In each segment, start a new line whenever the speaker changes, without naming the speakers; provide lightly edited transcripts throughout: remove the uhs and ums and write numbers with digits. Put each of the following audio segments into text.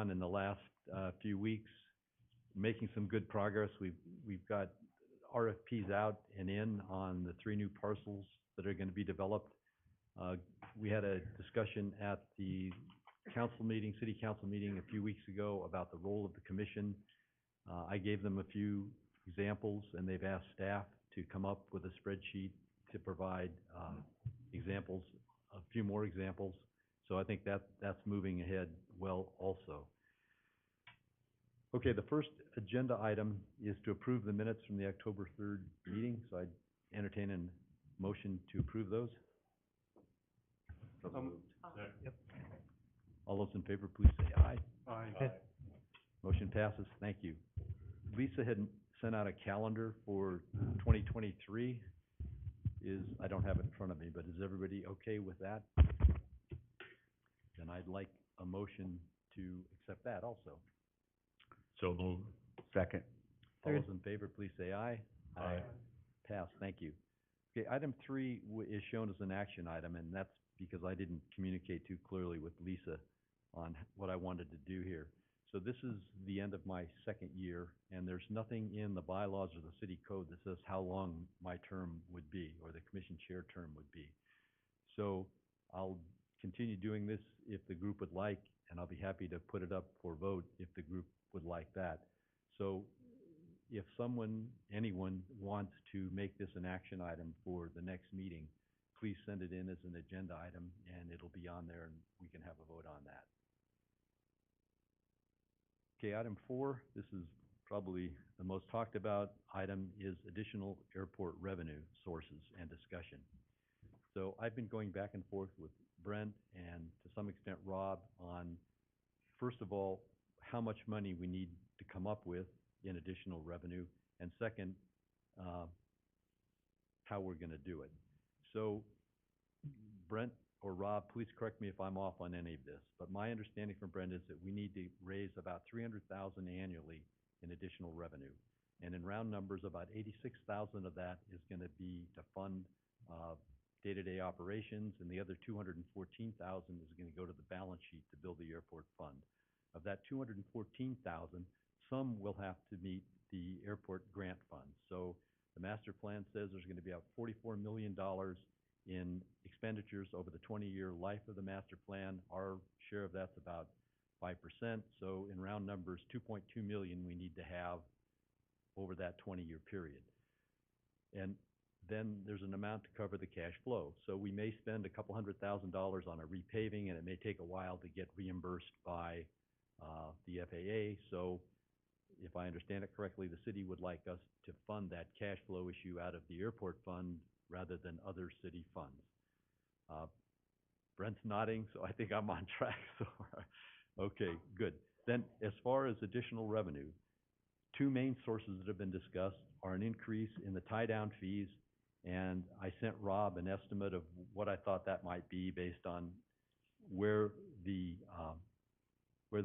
on in the last few weeks, making some good progress. We've got RFPs out and in on the 3 new parcels that are going to be developed. We had a discussion at the city council meeting a few weeks ago about the role of the commission. I gave them a few examples, and they've asked staff to come up with a spreadsheet to provide examples, a few more examples. So I think that's moving ahead well also. Okay, the first agenda item is to approve the minutes from the October 3rd meeting. So I entertain a motion to approve those.
Yep.
All those in favor, please say aye.
Aye.
Motion passes. Thank you. Lisa had sent out a calendar for 2023. I don't have it in front of me, but is everybody okay with that? Then I'd like a motion to accept that also.
So moved.
Second.
All those in favor, please say aye.
Aye.
Pass. Thank you. Okay, item 3 is shown as an action item, and that's because I didn't communicate too clearly with Lisa on what I wanted to do here. So this is the end of my second year, and there's nothing in the bylaws or the city code that says how long my term would be, or the commission chair term would be. So I'll continue doing this if the group would like, and I'll be happy to put it up for vote if the group would like that. So if anyone wants to make this an action item for the next meeting, please send it in as an agenda item, and it'll be on there, and we can have a vote on that. Okay, item 4, this is probably the most talked about item, is additional airport revenue sources and discussion. So I've been going back and forth with Brent and to some extent Rob on, first of all, how much money we need to come up with in additional revenue, and second, how we're going to do it. So Brent or Rob, please correct me if I'm off on any of this, but my understanding from Brent is that we need to raise about $300,000 annually in additional revenue. And in round numbers, about $86,000 of that is going to be to fund day-to-day operations, and the other $214,000 is going to go to the balance sheet to build the airport fund. Of that $214,000, some will have to meet the airport grant fund. So the master plan says there's going to be about $44 million in expenditures over the 20-year life of the master plan. Our share of that's about 5%. So in round numbers, $2.2 million we need to have over that 20-year period. And then there's an amount to cover the cash flow. So we may spend a couple $100,000 on a repaving, and it may take a while to get reimbursed by the FAA. So if I understand it correctly, the city would like us to fund that cash flow issue out of the airport fund rather than other city funds. Brent's nodding, so I think I'm on track so far. Okay, good. Then as far as additional revenue, 2 main sources that have been discussed are an increase in the tie-down fees, and I sent Rob an estimate of what I thought that might be based on where the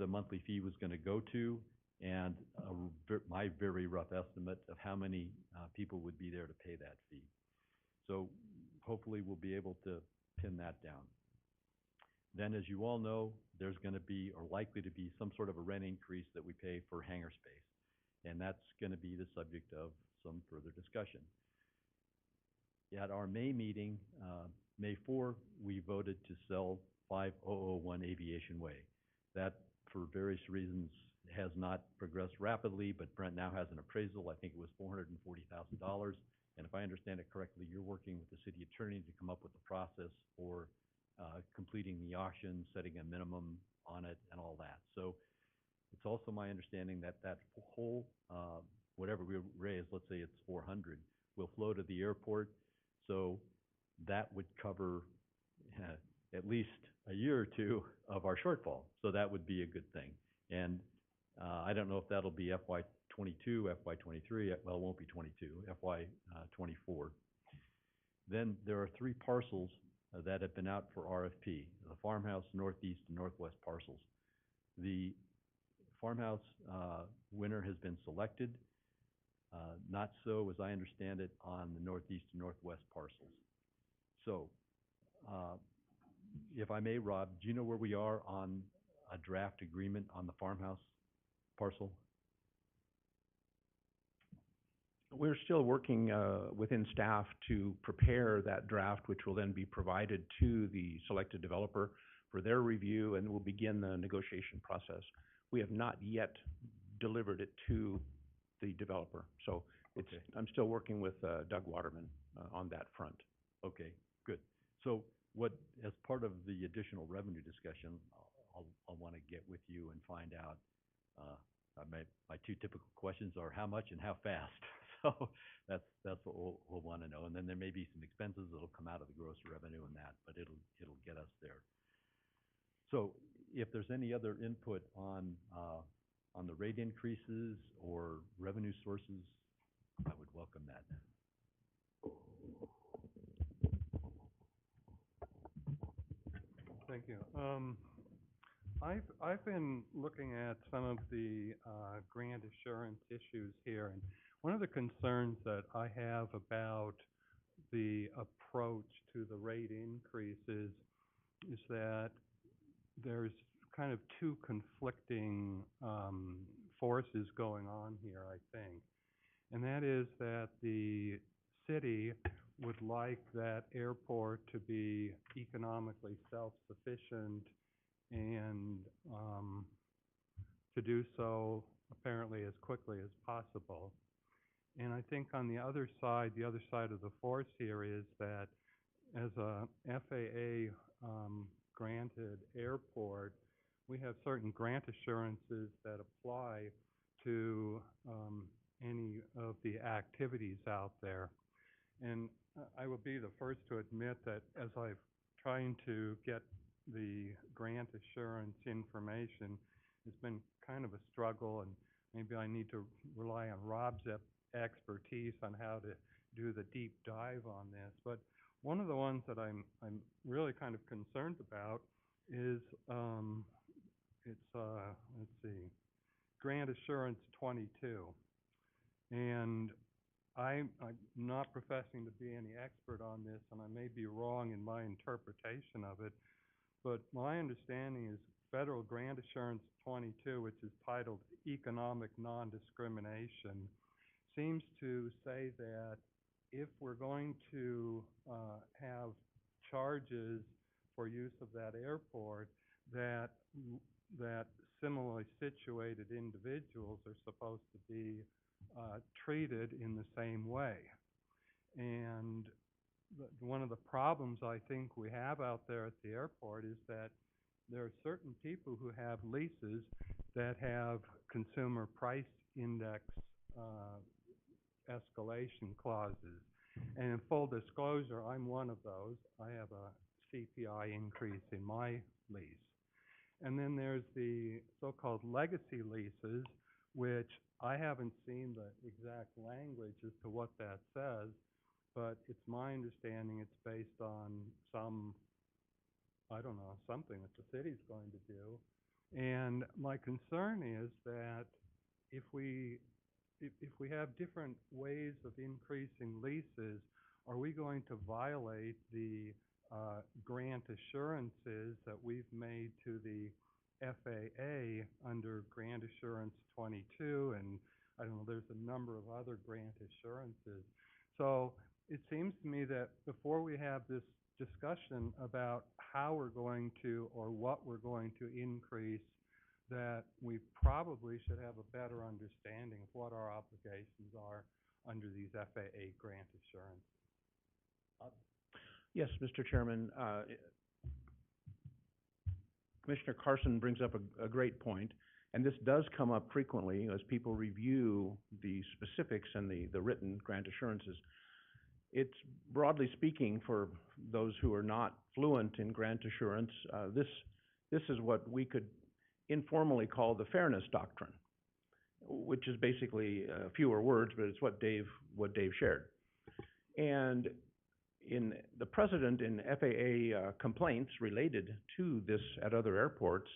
monthly fee was going to go to, and my very rough estimate of how many people would be there to pay that fee. So hopefully we'll be able to pin that down. Then, as you all know, there's going to be, or likely to be, some sort of a rent increase that we pay for hangar space, and that's going to be the subject of some further discussion. At our May meeting, May 4, we voted to sell 5001 Aviation Way. That, for various reasons, has not progressed rapidly, but Brent now has an appraisal. I think it was $440,000. And if I understand it correctly, you're working with the city attorney to come up with the process for completing the auction, setting a minimum on it, and all that. So it's also my understanding that that whole, whatever we raise, let's say it's 400, will flow to the airport. So that would cover at least a year or two of our shortfall. So that would be a good thing. And I don't know if that'll be FY22, FY23. Well, it won't be 22, FY24. Then there are 3 parcels that have been out for RFP, the farmhouse, northeast, and northwest parcels. The farmhouse winner has been selected, not so, as I understand it, on the northeast and northwest parcels. So, if I may, Rob, do you know where we are on a draft agreement on the farmhouse parcel?
We're still working within staff to prepare that draft, which will then be provided to the selected developer for their review, and we'll begin the negotiation process. We have not yet delivered it to the developer, so it's,
Okay.
I'm still working with Doug Waterman on that front.
Okay, good. So what, as part of the additional revenue discussion, I'll wanna get with you and find out, my two typical questions are how much and how fast. So that's what we'll wanna know. And then there may be some expenses that'll come out of the gross revenue and that, but it'll get us there. So if there's any other input on the rate increases or revenue sources, I would welcome that.
Thank you. I've been looking at some of the grant assurance issues here, and one of the concerns that I have about the approach to the rate increases is that there's kind of two conflicting forces going on here, I think. And that is that the city would like that airport to be economically self-sufficient and to do so apparently as quickly as possible. And I think on the other side of the force here is that as a FAA granted airport, we have certain grant assurances that apply to any of the activities out there. And I will be the first to admit that as I've trying to get the grant assurance information, it's been kind of a struggle, and maybe I need to rely on Rob's expertise on how to do the deep dive on this. But one of the ones that I'm really kind of concerned about is let's see, Grant Assurance 22. And I'm not professing to be any expert on this, and I may be wrong in my interpretation of it, but my understanding is Federal Grant Assurance 22, which is titled Economic Non-Discrimination, seems to say that if we're going to have charges for use of that airport, that similarly situated individuals are supposed to be treated in the same way. And one of the problems I think we have out there at the airport is that there are certain people who have leases that have consumer price index escalation clauses. And in full disclosure, I'm one of those. I have a CPI increase in my lease. And then there's the so-called legacy leases, which I haven't seen the exact language as to what that says, but it's my understanding it's based on some, I don't know, something that the city's going to do. And my concern is that if we have different ways of increasing leases, are we going to violate the grant assurances that we've made to the FAA under Grant Assurance 22, and I don't know, there's a number of other grant assurances. So it seems to me that before we have this discussion about how we're going to or what we're going to increase, that we probably should have a better understanding of what our obligations are under these FAA grant assurances.
Yes, Mr. Chairman. Commissioner Carson brings up a great point, and this does come up frequently as people review the specifics and the written grant assurances. It's broadly speaking, for those who are not fluent in grant assurance, this is what we could informally call the fairness doctrine, which is basically fewer words, but it's what Dave shared. And in the precedent in FAA complaints related to this at other airports,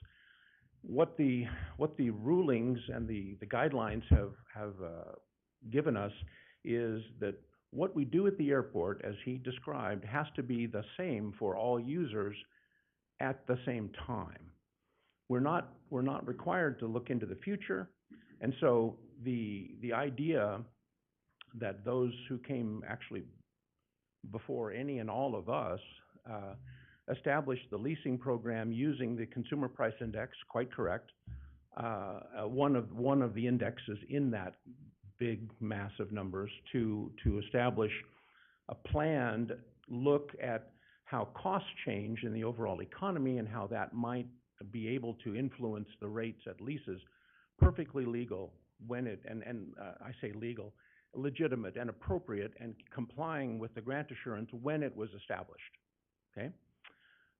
what the rulings and the guidelines have given us is that what we do at the airport, as he described, has to be the same for all users at the same time. we're not required to look into the future. And so the idea that those who came actually before any and all of us, established the leasing program using the Consumer Price Index, quite correct. One of the indexes in that big mass of numbers to establish a planned look at how costs change in the overall economy and how that might be able to influence the rates at leases. Perfectly legal when it, and I say legal, legitimate and appropriate and complying with the grant assurance when it was established, okay?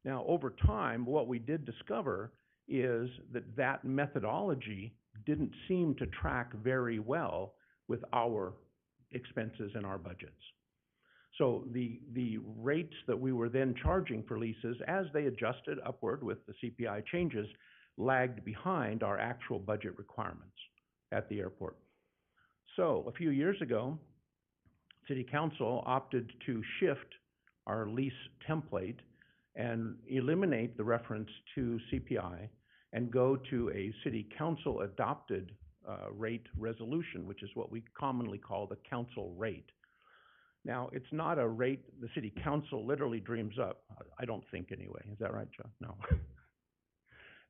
Now, over time, what we did discover is that that methodology didn't seem to track very well with our expenses and our budgets. So the rates that we were then charging for leases, as they adjusted upward with the CPI changes, lagged behind our actual budget requirements at the airport. So a few years ago, City Council opted to shift our lease template and eliminate the reference to CPI and go to a City Council adopted rate resolution, which is what we commonly call the council rate. Now, it's not a rate the City Council literally dreams up. I don't think anyway. Is that right, John? No.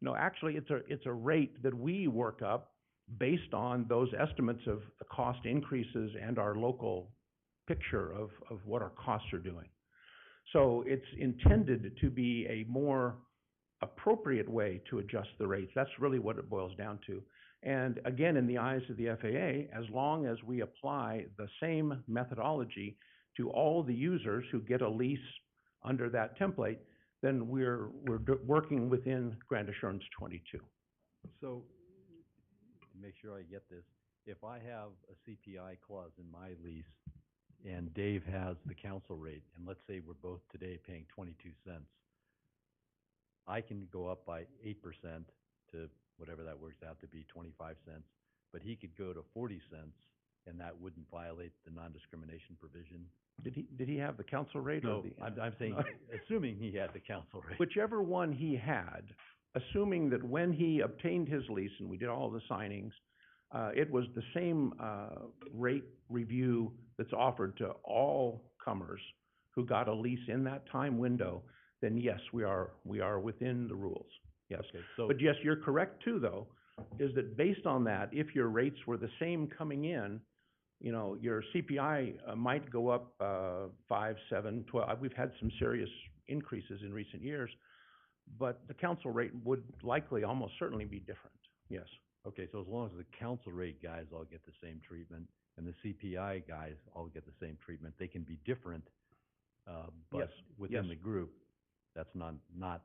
No, actually, it's a rate that we work up based on those estimates of the cost increases and our local picture of what our costs are doing. So it's intended to be a more appropriate way to adjust the rates. That's really what it boils down to. And again, in the eyes of the FAA, as long as we apply the same methodology to all the users who get a lease under that template, then we're working within Grant Assurance 22.
So, to make sure I get this, if I have a CPI clause in my lease and Dave has the council rate, and let's say we're both today paying 22 cents, I can go up by 8% to whatever that works out to be, 25 cents, but he could go to 40 cents, and that wouldn't violate the non-discrimination provision.
Did he have the council rate?
No,
or the,
I'm saying, assuming he had the council rate.
whichever one he had, assuming that when he obtained his lease, and we did all the signings, it was the same rate review that's offered to all comers who got a lease in that time window, then yes, we are within the rules. Yes.
Okay, so,
But yes, you're correct too, though, is that based on that, if your rates were the same coming in, you know, your CPI might go up 5, 7, 12. We've had some serious increases in recent years, but the council rate would likely almost certainly be different. Yes.
okay, so as long as the council rate guys all get the same treatment and the CPI guys all get the same treatment, they can be different, but
Yes,
within
yes.
the group, that's not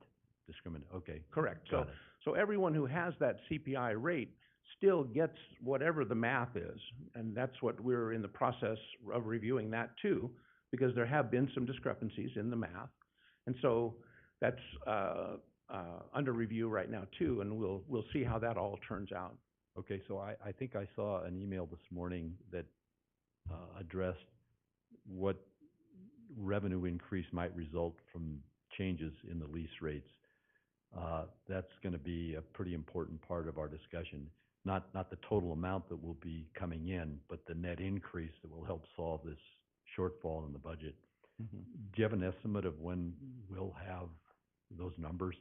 discriminate. Okay.
Correct.
Got it.
So everyone who has that CPI rate still gets whatever the math is, and that's what we're in the process of reviewing that too, because there have been some discrepancies in the math, and so that's under review right now too, and we'll see how that all turns out.
Okay, so I think I saw an email this morning that addressed what revenue increase might result from changes in the lease rates. That's gonna be a pretty important part of our discussion. Not the total amount that will be coming in, but the net increase that will help solve this shortfall in the budget.
Mm-hmm.
Do you have an estimate of when we'll have those numbers?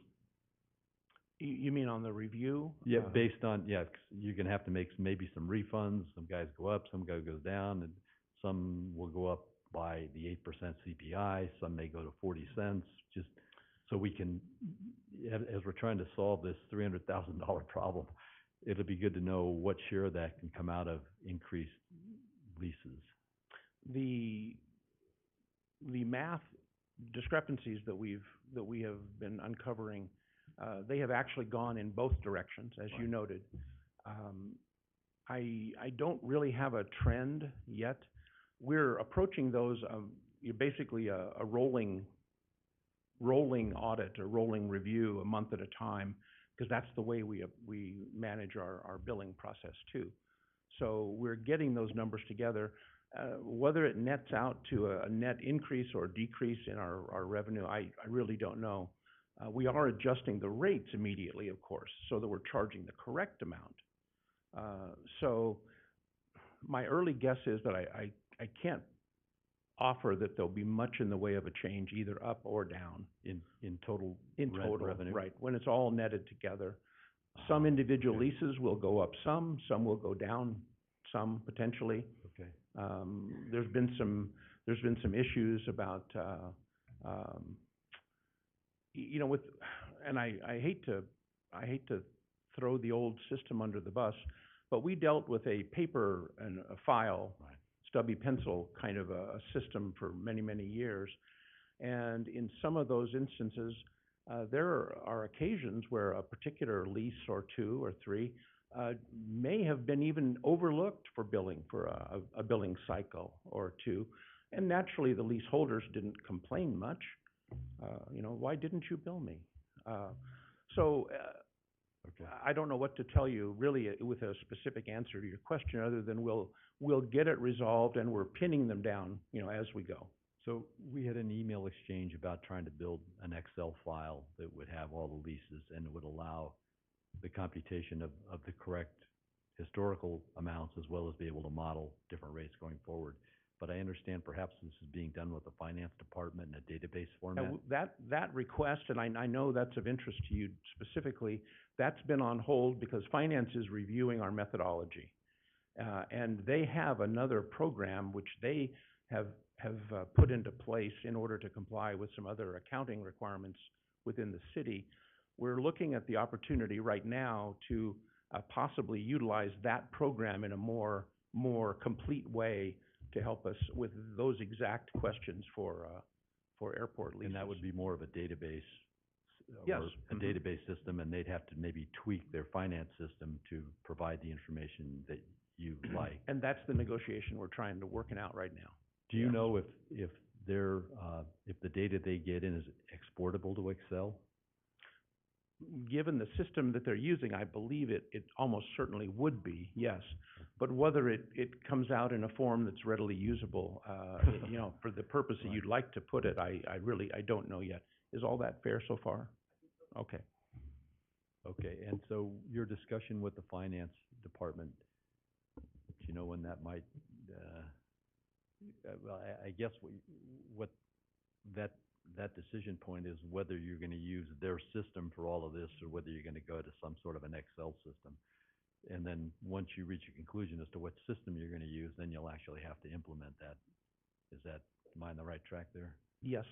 You mean on the review?
Yeah, based on, 'cause you're gonna have to make maybe some refunds. Some guys go up, some guys goes down, and some will go up by the 8% CPI, some may go to 40 cents, just so we can, as we're trying to solve this $300,000 problem, it'll be good to know what share of that can come out of increased leases.
The math discrepancies that we have been uncovering, they have actually gone in both directions, as you noted. I don't really have a trend yet. We're approaching those, basically a rolling audit or rolling review a month at a time, because that's the way we manage our billing process too. So we're getting those numbers together. Whether it nets out to a net increase or decrease in our revenue, I really don't know. We are adjusting the rates immediately, of course, so that we're charging the correct amount. So my early guess is that I can't offer that there'll be much in the way of a change, either up or down.
In total
In
rent
total,
revenue?
right, when it's all netted together. Some individual
okay.
leases will go up some will go down some, potentially.
Okay,
There's been some issues about, you know, with, and I hate to throw the old system under the bus, but we dealt with a paper and a file,
right,
stubby pencil kind of a system for many, many years. And in some of those instances, there are occasions where a particular lease or two or three may have been even overlooked for billing for a billing cycle or two. And naturally, the leaseholders didn't complain much. You know, why didn't you bill me? So
okay.
I don't know what to tell you really with a specific answer to your question, other than we'll get it resolved, and we're pinning them down, you know, as we go.
So we had an email exchange about trying to build an Excel file that would have all the leases and it would allow the computation of the correct historical amounts, as well as be able to model different rates going forward. But I understand perhaps this is being done with the finance department in a database format?
That request, and I know that's of interest to you specifically, that's been on hold because finance is reviewing our methodology. And they have another program which they have put into place in order to comply with some other accounting requirements within the city. We're looking at the opportunity right now to possibly utilize that program in a more complete way to help us with those exact questions for airport leases.
And that would be more of a database?
Yes.
Or a database system, and they'd have to maybe tweak their finance system to provide the information that you like.
And that's the negotiation we're trying to work out right now.
Do you know if they're, if the data they get in is exportable to Excel?
Given the system that they're using, I believe it almost certainly would be, yes. But whether it comes out in a form that's readily usable, you know, for the purpose that you'd like to put it, I don't know yet. Is all that fair so far? Okay.
Okay, and so your discussion with the finance department, do you know when that might, well, I guess what that decision point is whether you're gonna use their system for all of this, or whether you're gonna go to some sort of an Excel system. And then, once you reach a conclusion as to what system you're gonna use, then you'll actually have to implement that. Am I on the right track there?
Yes.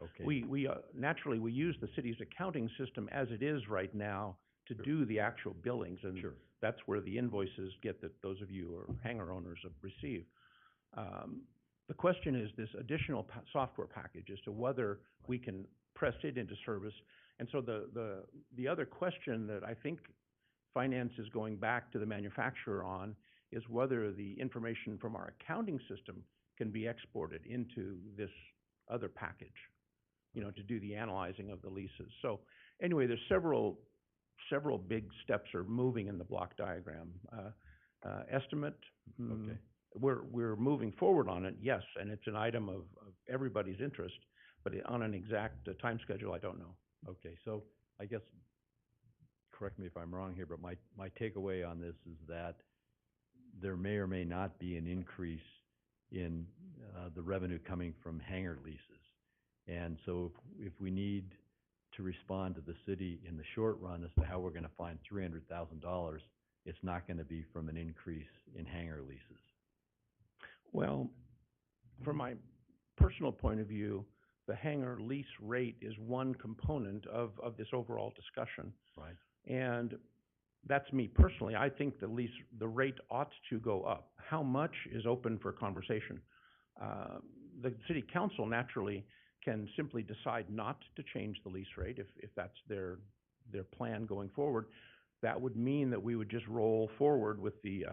Okay.
We naturally, we use the city's accounting system as it is right now to do the actual billings, and
Sure.
that's where the invoices get that those of you who are hangar owners have received. The question is this additional software package as to whether we can press it into service. And so the other question that I think finance is going back to the manufacturer on is whether the information from our accounting system can be exported into this other package, you know, to do the analyzing of the leases. So anyway, there's several big steps are moving in the block diagram. Estimate,
Okay.
We're moving forward on it, yes, and it's an item of everybody's interest, but on an exact time schedule, I don't know.
Okay, so I guess, correct me if I'm wrong here, but my takeaway on this is that there may or may not be an increase in the revenue coming from hangar leases. And so if we need to respond to the city in the short run as to how we're gonna find $300,000, it's not gonna be from an increase in hangar leases.
Well, from my personal point of view, the hangar lease rate is one component of this overall discussion.
Right.
And that's me personally. I think the rate ought to go up. How much is open for conversation. The city council naturally can simply decide not to change the lease rate if that's their plan going forward. That would mean that we would just roll forward with the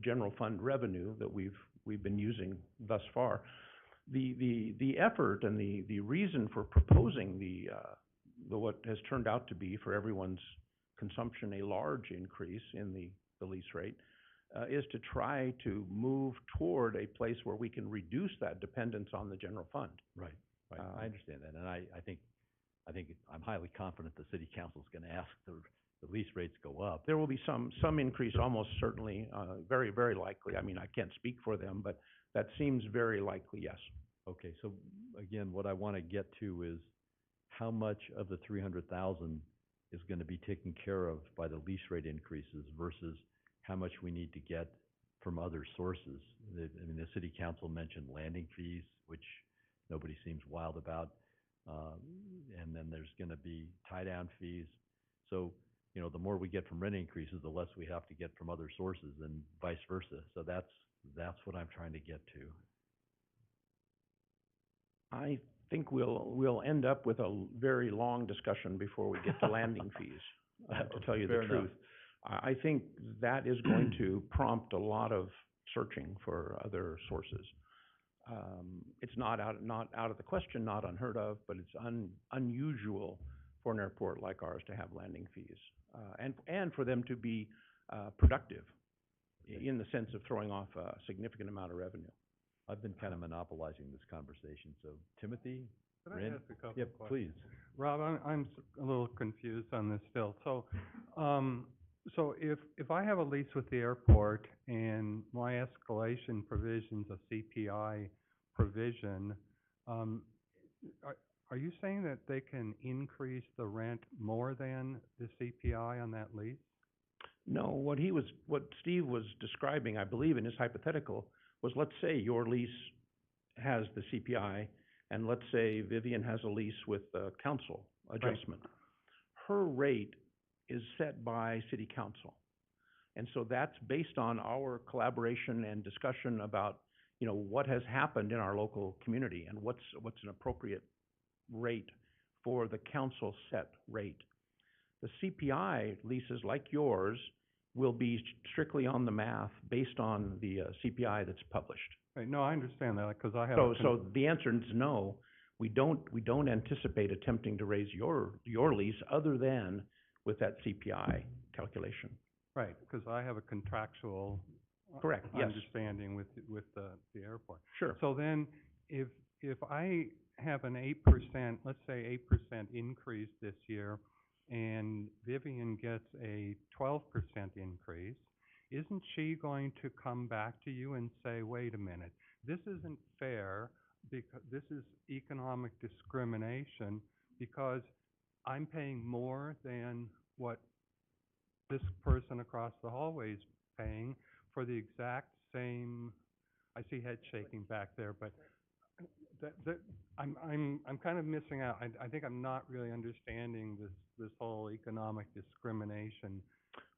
general fund revenue that we've been using thus far. The effort and the reason for proposing the what has turned out to be, for everyone's consumption, a large increase in the lease rate, is to try to move toward a place where we can reduce that dependence on the general fund.
Right, right. I understand that, and I think I'm highly confident the city council's gonna ask the lease rates go up.
There will be some increase, almost certainly, very, very likely. I mean, I can't speak for them, but that seems very likely, yes.
Okay, so again, what I wanna get to is how much of the 300,000 is gonna be taken care of by the lease rate increases versus how much we need to get from other sources. The city council mentioned landing fees, which nobody seems wild about. And then there's gonna be tie-down fees. So, the more we get from rent increases, the less we have to get from other sources and vice versa. So that's what I'm trying to get to.
I think we'll end up with a very long discussion before we get to landing fees, to tell you the
Fair enough.
truth. I think that is going to prompt a lot of searching for other sources. It's not out of the question, not unheard of, but it's unusual for an airport like ours to have landing fees, and for them to be productive in the sense of throwing off a significant amount of revenue.
I've been kind of monopolizing this conversation, so Timothy,
Could I
Ren?
ask a couple
Yep,
of questions?
please.
Rob, I'm a little confused on this still. So, so if I have a lease with the airport and my escalation provision's a CPI provision, are you saying that they can increase the rent more than the CPI on that lease?
No, what Steve was describing, I believe, in his hypothetical, was, let's say your lease has the CPI, and let's say Vivian has a lease with the council adjustment. Right. Her rate is set by city council. And so that's based on our collaboration and discussion about, what has happened in our local community and what's an appropriate rate for the council set rate. The CPI leases like yours will be strictly on the math based on the CPI that's published.
Right, no, I understand that, because I have.
So the answer is no. We don't anticipate attempting to raise your lease other than with that CPI calculation.
Right, because I have a contractual.
Correct, yes.
Understanding with the airport.
Sure.
So then, if I have an 8%, let's say 8% increase this year, and Vivian gets a 12% increase, isn't she going to come back to you and say, wait a minute, this isn't fair, because this is economic discrimination, because I'm paying more than what this person across the hallway is paying for the exact same, I see head shaking back there, but I'm kind of missing out. I think I'm not really understanding this whole economic discrimination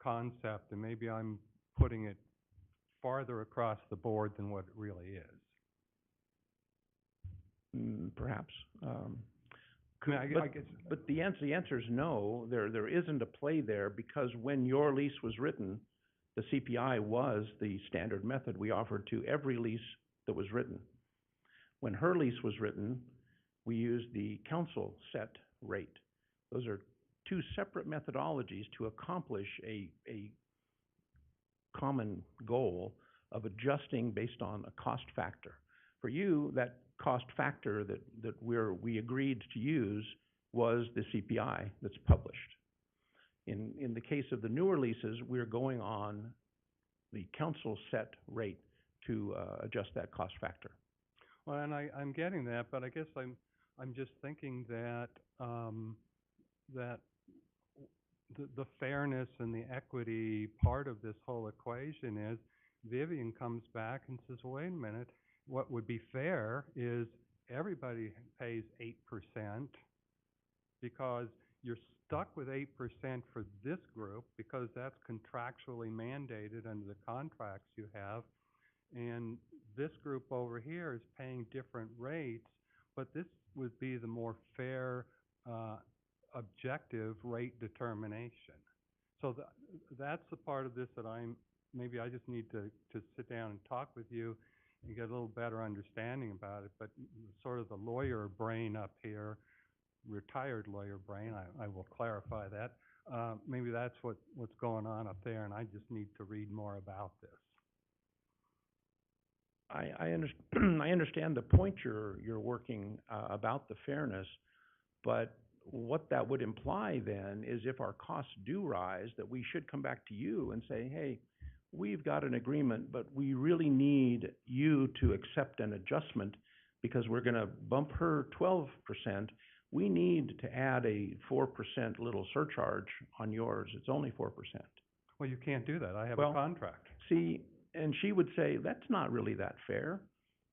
concept, and maybe I'm putting it farther across the board than what it really is.
Perhaps.
I guess.
But the answer is no. There isn't a play there, because when your lease was written, the CPI was the standard method we offered to every lease that was written. When her lease was written, we used the council set rate. Those are two separate methodologies to accomplish a common goal of adjusting based on a cost factor. For you, that cost factor that we agreed to use was the CPI that's published. In the case of the newer leases, we're going on the council set rate to adjust that cost factor.
Well, and I'm getting that, but I guess I'm just thinking that that the fairness and the equity part of this whole equation is Vivian comes back and says, well, wait a minute, what would be fair is everybody pays 8%, because you're stuck with 8% for this group because that's contractually mandated under the contracts you have, and this group over here is paying different rates, but this would be the more fair, objective rate determination. So that's the part of this that maybe I just need to sit down and talk with you and get a little better understanding about it, but sort of the lawyer brain up here, retired lawyer brain, I will clarify that. Maybe that's what's going on up there, and I just need to read more about this.
I understand the point you're working about the fairness, but what that would imply then is if our costs do rise, that we should come back to you and say, hey, we've got an agreement, but we really need you to accept an adjustment because we're gonna bump her 12%. We need to add a 4% little surcharge on yours. It's only 4%.
Well, you can't do that. I have
Well,
a contract.
See, and she would say, that's not really that fair.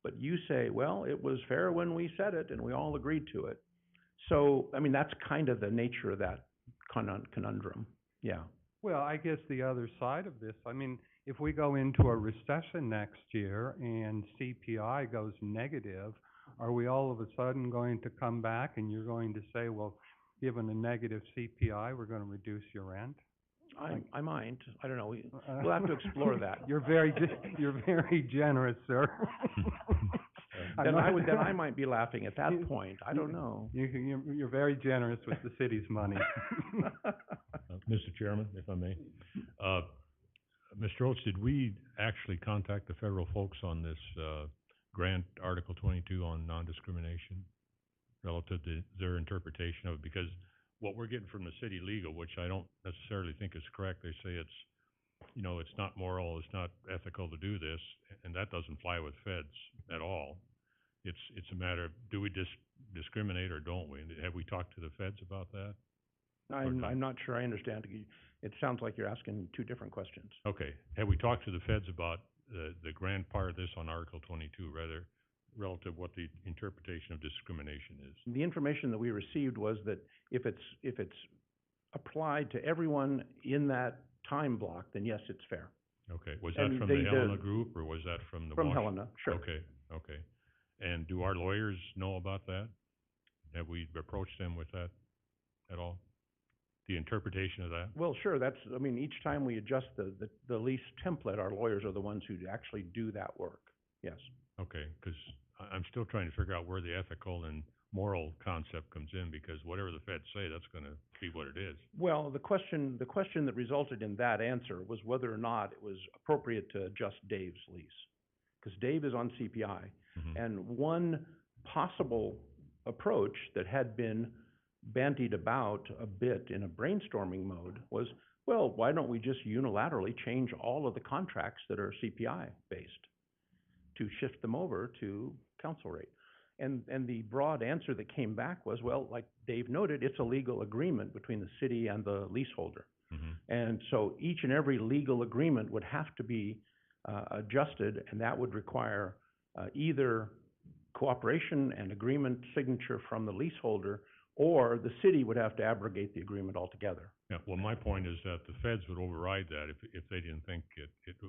But you say, well, it was fair when we said it and we all agreed to it. So, I mean, that's kind of the nature of that conundrum. Yeah.
Well, I guess the other side of this, I mean, if we go into a recession next year and CPI goes negative, are we all of a sudden going to come back and you're going to say, well, given a negative CPI, we're gonna reduce your rent?
I might. I don't know. We'll have to explore that.
You're very generous, sir.
Then I might be laughing at that point. I don't know.
You're very generous with the city's money.
Mr. Chairman, if I may. Mr. Oates, did we actually contact the federal folks on this, grant Article 22 on non-discrimination relative to their interpretation of it? Because what we're getting from the city legal, which I don't necessarily think is correct, they say it's, it's not moral, it's not ethical to do this, and that doesn't fly with feds at all. It's a matter of, do we discriminate or don't we? Have we talked to the feds about that?
I'm not sure I understand. It sounds like you're asking two different questions.
Okay. Have we talked to the feds about the grand part of this on Article 22, rather, relative what the interpretation of discrimination is?
The information that we received was that if it's applied to everyone in that time block, then yes, it's fair.
Okay. Was that from the Helena group, or was that from the
From Helena, sure.
Okay. And do our lawyers know about that? Have we approached them with that at all? The interpretation of that?
Well, sure. Each time we adjust the lease template, our lawyers are the ones who actually do that work. Yes.
Okay, because I'm still trying to figure out where the ethical and moral concept comes in, because whatever the feds say, that's going to be what it is.
Well, the question that resulted in that answer was whether or not it was appropriate to adjust Dave's lease, because Dave is on CPI, and one possible approach that had been bandied about a bit in a brainstorming mode was, well, why don't we just unilaterally change all of the contracts that are CPI based to shift them over to council rate? And the broad answer that came back was, well, like Dave noted, it's a legal agreement between the city and the leaseholder. And so each and every legal agreement would have to be adjusted, and that would require either cooperation and agreement signature from the leaseholder, or the city would have to abrogate the agreement altogether.
Yeah, well, my point is that the feds would override that if they didn't think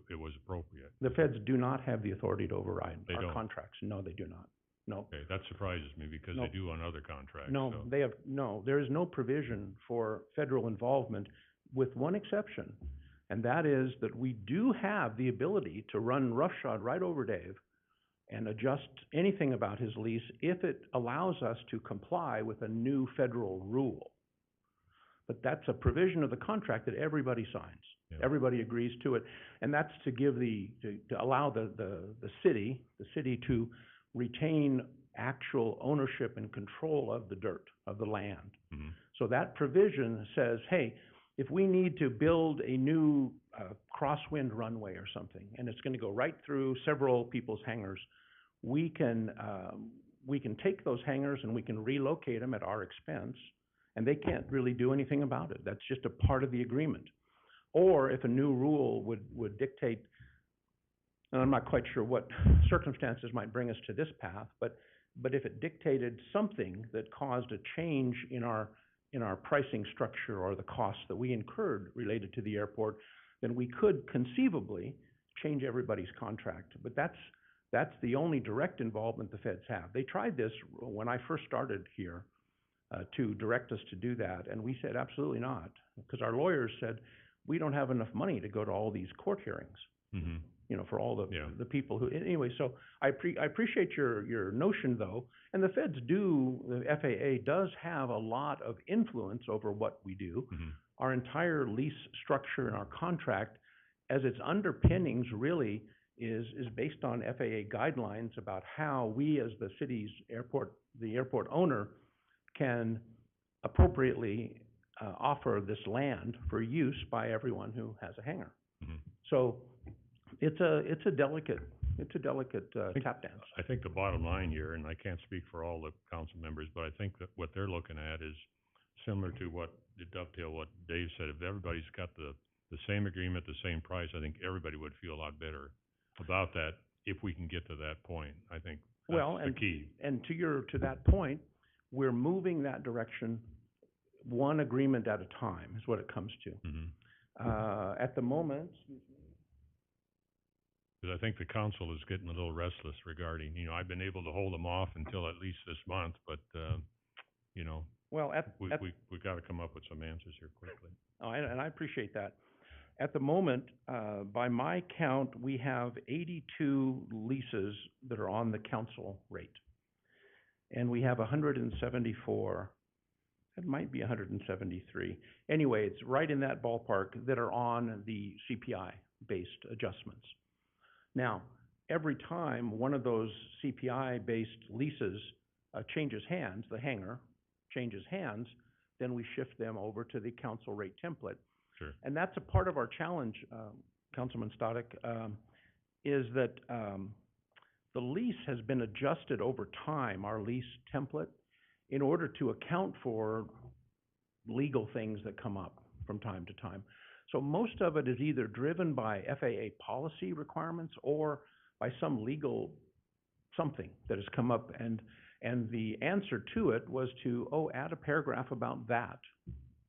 it was appropriate.
The feds do not have the authority to override our contracts. No, they do not. No.
Okay, that surprises me, because they do on other contracts.
No, there is no provision for federal involvement, with one exception, and that is that we do have the ability to run roughshod right over Dave and adjust anything about his lease if it allows us to comply with a new federal rule. But that's a provision of the contract that everybody signs. Yeah. Everybody agrees to it, and that's to give to allow the city to retain actual ownership and control of the dirt, of the land. So that provision says, hey, if we need to build a new crosswind runway or something, and it's going to go right through several people's hangars, we can take those hangars and we can relocate them at our expense, and they can't really do anything about it. That's just a part of the agreement. Or if a new rule would dictate, and I'm not quite sure what circumstances might bring us to this path, but if it dictated something that caused a change in our pricing structure or the costs that we incurred related to the airport, then we could conceivably change everybody's contract. But that's the only direct involvement the feds have. They tried this when I first started here to direct us to do that, and we said absolutely not, because our lawyers said we don't have enough money to go to all these court hearings. For all the people who, anyway, so I appreciate your notion, though, and the feds the FAA does have a lot of influence over what we do. Our entire lease structure and our contract, as its underpinnings, really is based on FAA guidelines about how we, as the city's airport owner, can appropriately offer this land for use by everyone who has a hangar.
Mhm.
So it's a delicate tap dance.
I think the bottom line here, and I can't speak for all the council members, but I think that what they're looking at is similar to to dovetail what Dave said. If everybody's got the same agreement, the same price, I think everybody would feel a lot better about that if we can get to that point. I think
Well,
that's the key.
and to that point, we're moving that direction one agreement at a time is what it comes to.
Mhm.
At the moment,
Because I think the council is getting a little restless regarding, I've been able to hold them off until at least this month, but, you know,
well,
we gotta come up with some answers here quickly.
and I appreciate that. At the moment, by my count, we have 82 leases that are on the council rate. And we have 174, it might be 173. Anyway, it's right in that ballpark that are on the CPI-based adjustments. Now, every time one of those CPI-based leases changes hands, the hangar changes hands, then we shift them over to the council rate template.
Sure.
And that's a part of our challenge, Councilman Static, is that the lease has been adjusted over time, our lease template, in order to account for legal things that come up from time to time. So most of it is either driven by FAA policy requirements or by some legal something that has come up, and the answer to it was to, add a paragraph about that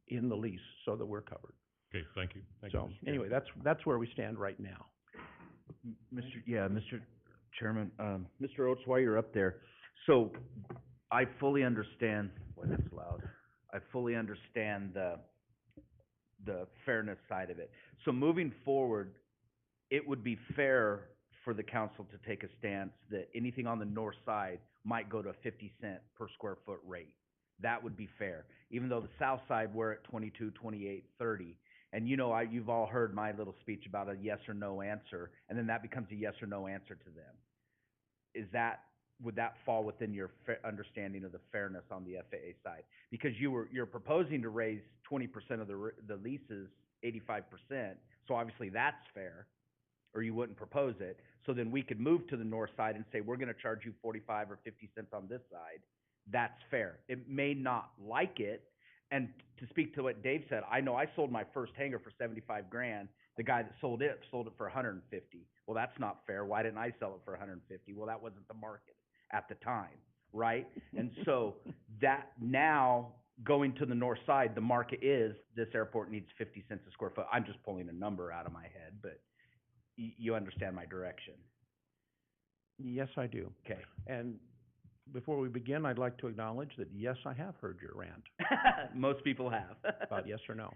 in the lease so that we're covered.
Okay, thank you. Thank you,
So,
Mr.
anyway, that's where we stand right now.
Mr. Chairman, Mr. Oates, while you're up there, so I fully understand, boy, that's loud. I fully understand the fairness side of it. So moving forward, it would be fair for the council to take a stance that anything on the north side might go to a 50 cent per square foot rate. That would be fair, even though the south side, we're at 22, 28, 30. And you've all heard my little speech about a yes or no answer, and then that becomes a yes or no answer to them. Would that fall within your understanding of the fairness on the FAA side? Because you're proposing to raise 20% of the leases, 85%, so obviously that's fair, or you wouldn't propose it. So then we could move to the north side and say, we're gonna charge you 45 or 50 cents on this side. That's fair. It may not like it, and to speak to what Dave said, I know I sold my first hangar for 75 grand. The guy that sold it for 150. Well, that's not fair. Why didn't I sell it for 150? Well, that wasn't the market at the time, right? And so that now going to the north side, the market is this airport needs 50 cents a square foot. I'm just pulling a number out of my head, but you understand my direction.
Yes, I do.
Okay.
And before we begin, I'd like to acknowledge that, yes, I have heard your rant
Most people have.
about yes or no.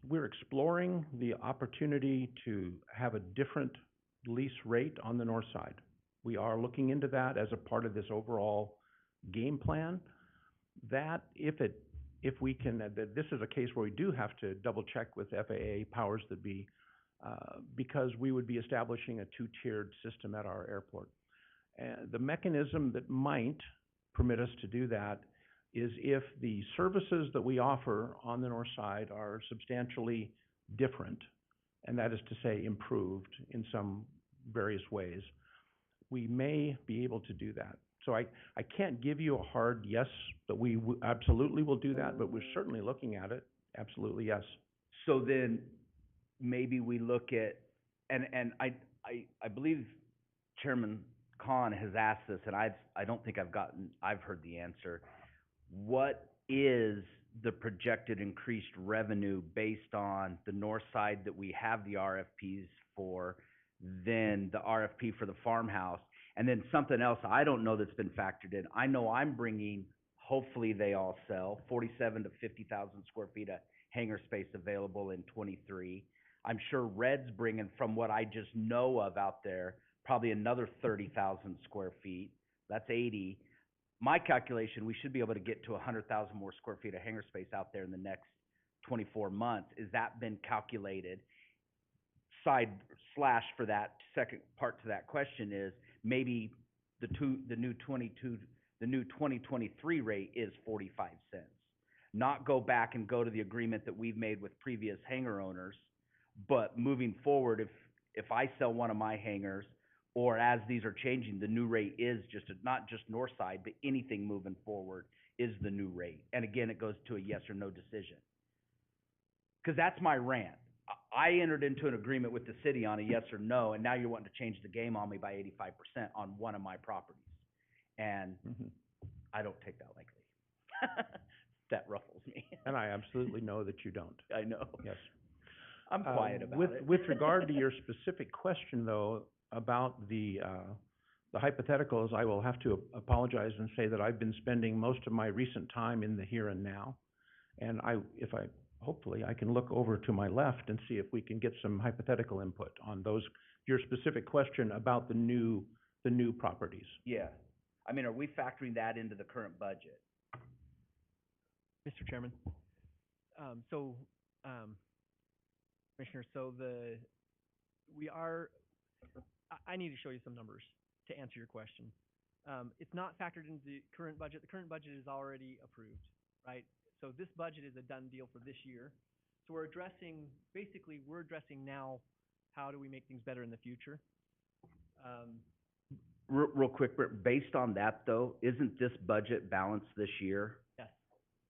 We're exploring the opportunity to have a different lease rate on the north side. We are looking into that as a part of this overall game plan. That if we can, that this is a case where we do have to double check with FAA powers that be, because we would be establishing a two-tiered system at our airport. The mechanism that might permit us to do that is if the services that we offer on the north side are substantially different, and that is to say improved in some various ways, we may be able to do that. So I can't give you a hard yes that we absolutely will do that, but we're certainly looking at it. Absolutely, yes.
So then maybe we look at, and I believe Chairman Khan has asked this, and I don't think I've heard the answer. What is the projected increased revenue based on the north side that we have the RFPs for, then the RFP for the farmhouse, and then something else I don't know that's been factored in. I know I'm bringing, hopefully they all sell, 47 to 50,000 square feet of hangar space available in 23. I'm sure Red's bringing, from what I just know of out there, probably another 30,000 square feet. That's 80. My calculation, we should be able to get to 100,000 more square feet of hangar space out there in the next 24 months. Is that been calculated? / for that second part to that question is maybe the new 2023 rate is 45 cents. Not go back and go to the agreement that we've made with previous hangar owners, but moving forward, if I sell one of my hangars, or as these are changing, the new rate is not just north side, but anything moving forward is the new rate. And again, it goes to a yes or no decision. Because that's my rant. I entered into an agreement with the city on a yes or no, and now you're wanting to change the game on me by 85% on one of my properties. And I don't take that lightly. That ruffles me.
And I absolutely know that you don't.
I know.
Yes.
I'm quiet about it.
With regard to your specific question, though, about the hypotheticals, I will have to apologize and say that I've been spending most of my recent time in the here and now. And hopefully, I can look over to my left and see if we can get some hypothetical input on your specific question about the new properties.
Yeah. I mean, are we factoring that into the current budget?
Mr. Chairman, Commissioner, I need to show you some numbers to answer your question. It's not factored into the current budget. The current budget is already approved, right? So this budget is a done deal for this year. So we're addressing now, how do we make things better in the future?
Real quick, Britt, based on that though, isn't this budget balanced this year?
Yes.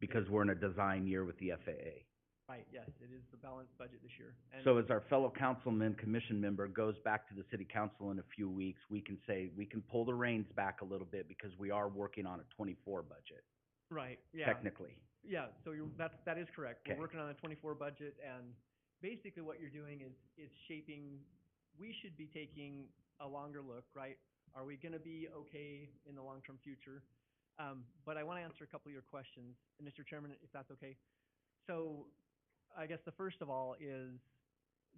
Because we're in a design year with the FAA.
Right, yes, it is the balanced budget this year. And
So as our fellow councilman, commission member goes back to the city council in a few weeks, we can say, we can pull the reins back a little bit because we are working on a 24 budget,
right, yeah.
technically.
Yeah, so that is correct.
Okay.
We're working on a 24 budget, and basically what you're doing is shaping, we should be taking a longer look, right? Are we gonna be okay in the long-term future? But I wanna answer a couple of your questions, and Mr. Chairman, if that's okay. So, I guess the first of all is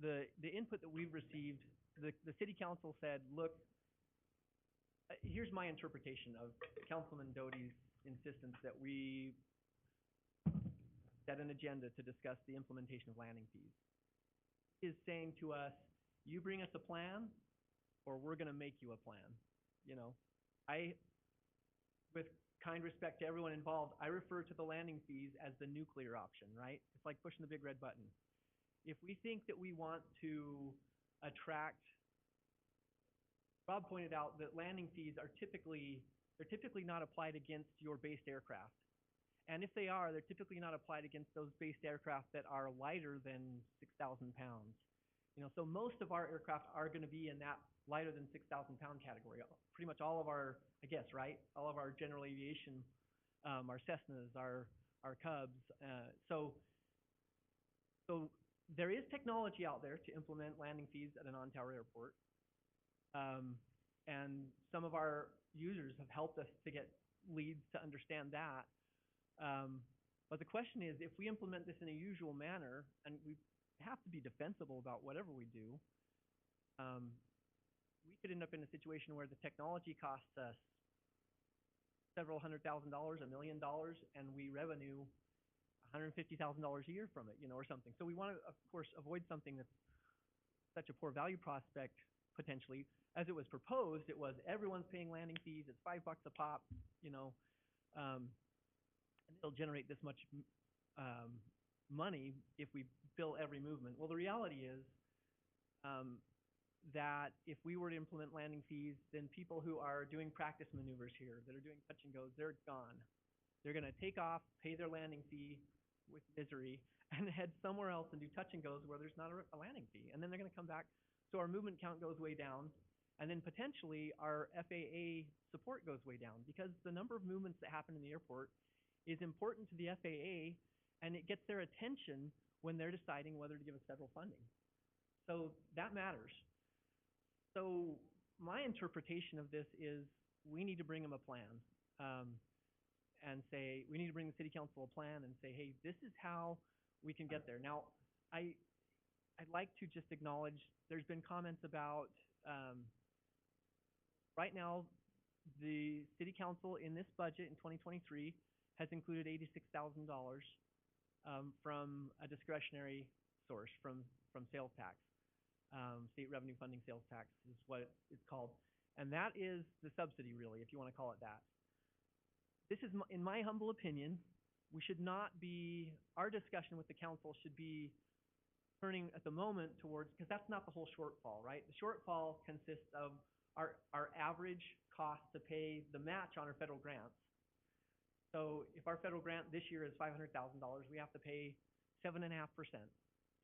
the input that we've received, the city council said, look, here's my interpretation of Councilman Doty's insistence that we set an agenda to discuss the implementation of landing fees. Is saying to us, you bring us a plan, or we're gonna make you a plan. You know, with kind respect to everyone involved, I refer to the landing fees as the nuclear option, right? It's like pushing the big red button. If we think that we want to attract, Rob pointed out that landing fees are typically not applied against your based aircraft. And if they are, they're typically not applied against those based aircraft that are lighter than 6,000 pounds. You know, so most of our aircraft are going to be in that lighter than 6,000 pound category. Pretty much all of our, I guess, right? All of our general aviation, our Cessnas, our Cubs. So there is technology out there to implement landing fees at a non-tower airport. And some of our users have helped us to get leads to understand that. But the question is, if we implement this in a usual manner, and we have to be defensible about whatever we do, we could end up in a situation where the technology costs us several $100,000, $1 million, and we revenue $150,000 a year from it, you know, or something. So we want to, of course, avoid something that's such a poor value prospect potentially. As it was proposed, it was everyone's paying landing fees. It's $5 a pop, you know, and it'll generate this much money if we fill every movement. Well, the reality is that if we were to implement landing fees, then people who are doing practice maneuvers here, that are doing touch and goes, they're gone. They're going to take off, pay their landing fee with misery, and head somewhere else and do touch and goes where there's not a landing fee. And then they're going to come back. So our movement count goes way down. And then potentially our FAA support goes way down because the number of movements that happen in the airport is important to the FAA, and it gets their attention when they're deciding whether to give us federal funding. So that matters. So my interpretation of this is we need to bring them a plan, and say, we need to bring the city council a plan and say, hey, this is how we can get there. Now, I'd like to just acknowledge there's been comments about, right now, the city council in this budget in 2023 has included $86,000 from a discretionary source, from sales tax. State revenue funding sales tax is what it's called. And that is the subsidy, really, if you want to call it that. This is, in my humble opinion, we should not be, our discussion with the council should be turning at the moment towards, because that's not the whole shortfall, right? The shortfall consists of our average cost to pay the match on our federal grants. So if our federal grant this year is $500,000, we have to pay 7.5%.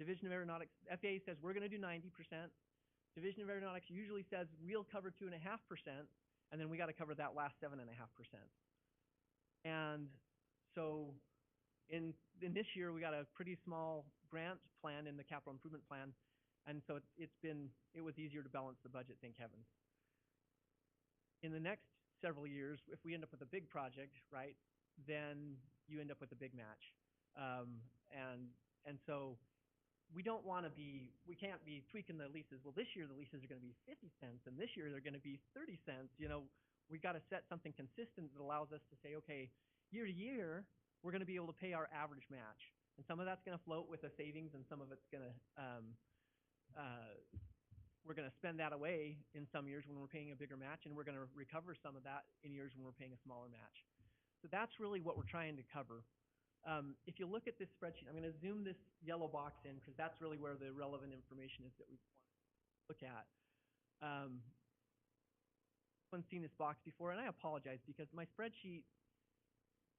Division of Aeronautics, FAA says we're going to do 90%. Division of Aeronautics usually says we'll cover 2.5%, and then we got to cover that last 7.5%. And so in this year, we got a pretty small grant plan in the capital improvement plan, and so it was easier to balance the budget, thank heavens. In the next several years, if we end up with a big project, right, then you end up with a big match. And so we can't be tweaking the leases. Well, this year the leases are going to be 50 cents, and this year they're going to be 30 cents. You know, we got to set something consistent that allows us to say, okay, year to year, we're going to be able to pay our average match. And some of that's going to float with a savings, and some of it's going to, we're going to spend that away in some years when we're paying a bigger match, and we're going to recover some of that in years when we're paying a smaller match. So that's really what we're trying to cover. If you look at this spreadsheet, I'm going to zoom this yellow box in because that's really where the relevant information is that we want to look at. I've seen this box before, and I apologize because my spreadsheet,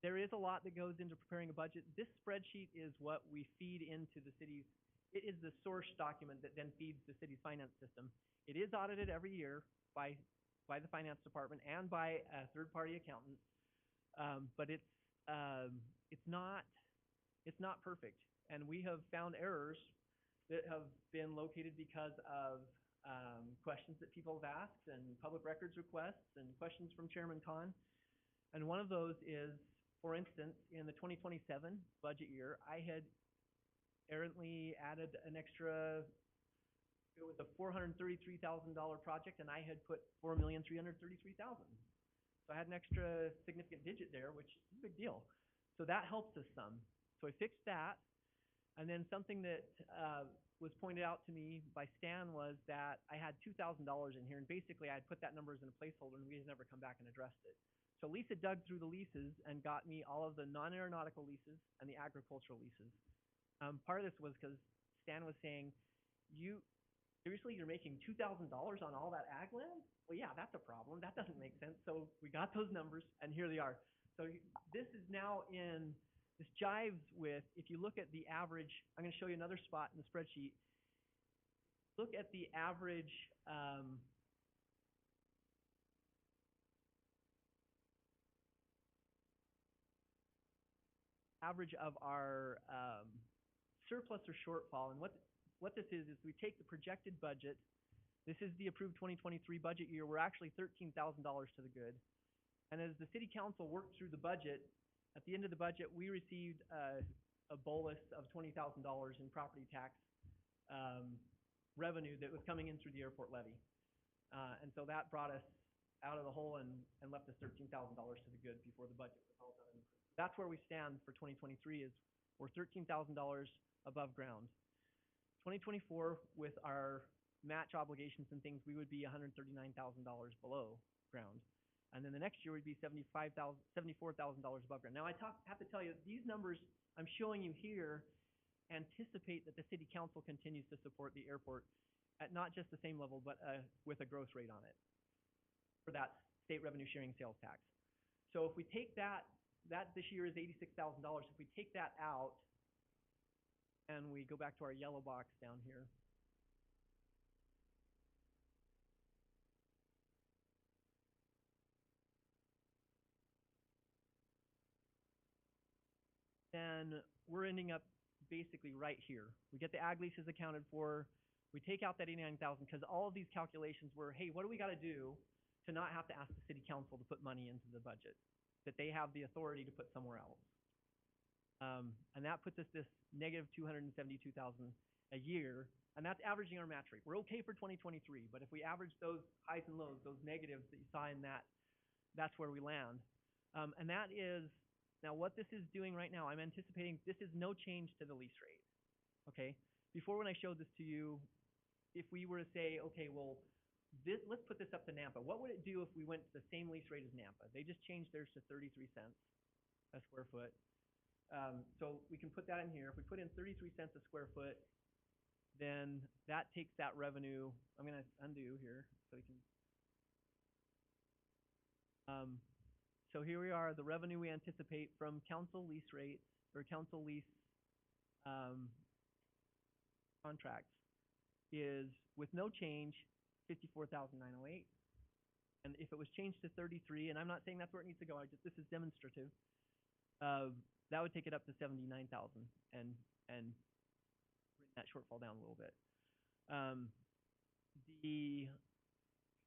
there is a lot that goes into preparing a budget. This spreadsheet is what we feed into the city's, it is the source document that then feeds the city's finance system. It is audited every year by the finance department and by a third-party accountant, but it's not perfect. And we have found errors that have been located because of questions that people have asked and public records requests and questions from Chairman Khan. And one of those is, for instance, in the 2027 budget year, I had errantly added an extra, it was a $433,000 project, and I had put $4,333,000. So I had an extra significant digit there, which is a big deal. So that helps us some. So I fixed that. And then something that was pointed out to me by Stan was that I had $2,000 in here, and basically I had put that number as in a placeholder, and we had never come back and addressed it. So Lisa dug through the leases and got me all of the non-aeronautical leases and the agricultural leases. Part of this was because Stan was saying, seriously, you're making $2,000 on all that ag land? Well, yeah, that's a problem. That doesn't make sense. So we got those numbers, and here they are. So this is now this jives with, if you look at the average, I'm going to show you another spot in the spreadsheet. Look at the average of our surplus or shortfall. And what this is we take the projected budget. This is the approved 2023 budget year. We're actually $13,000 to the good. And as the city council worked through the budget, at the end of the budget, we received a bolus of $20,000 in property tax revenue that was coming in through the airport levy. And so that brought us out of the hole and left us $13,000 to the good before the budget was all done. That's where we stand for 2023 is we're $13,000 above ground. 2024, with our match obligations and things, we would be $139,000 below ground. And then the next year would be $74,000 above ground. Now, I have to tell you, these numbers I'm showing you here anticipate that the city council continues to support the airport at not just the same level, but with a growth rate on it for that state revenue sharing sales tax. So if we take that this year is $86,000. If we take that out and we go back to our yellow box down here, then we're ending up basically right here. We get the ag leases accounted for. We take out that $89,000 because all of these calculations were, hey, what do we got to do to not have to ask the city council to put money into the budget that they have the authority to put somewhere else? And that puts us this negative $272,000 a year, and that's averaging our match rate. We're okay for 2023, but if we average those highs and lows, those negatives that you saw in that, that's where we land. And that is, now what this is doing right now, I'm anticipating this is no change to the lease rate, okay? Before when I showed this to you, if we were to say, okay, well, let's put this up to Nampa. What would it do if we went to the same lease rate as Nampa? They just changed theirs to 33 cents a square foot. So we can put that in here. If we put in 33 cents a square foot, then that takes that revenue. I'm going to undo here so we can. So here we are, the revenue we anticipate from council lease rates or council lease contracts is, with no change, 54,908. And if it was changed to 33, and I'm not saying that's where it needs to go, this is demonstrative, that would take it up to 79,000 and bring that shortfall down a little bit.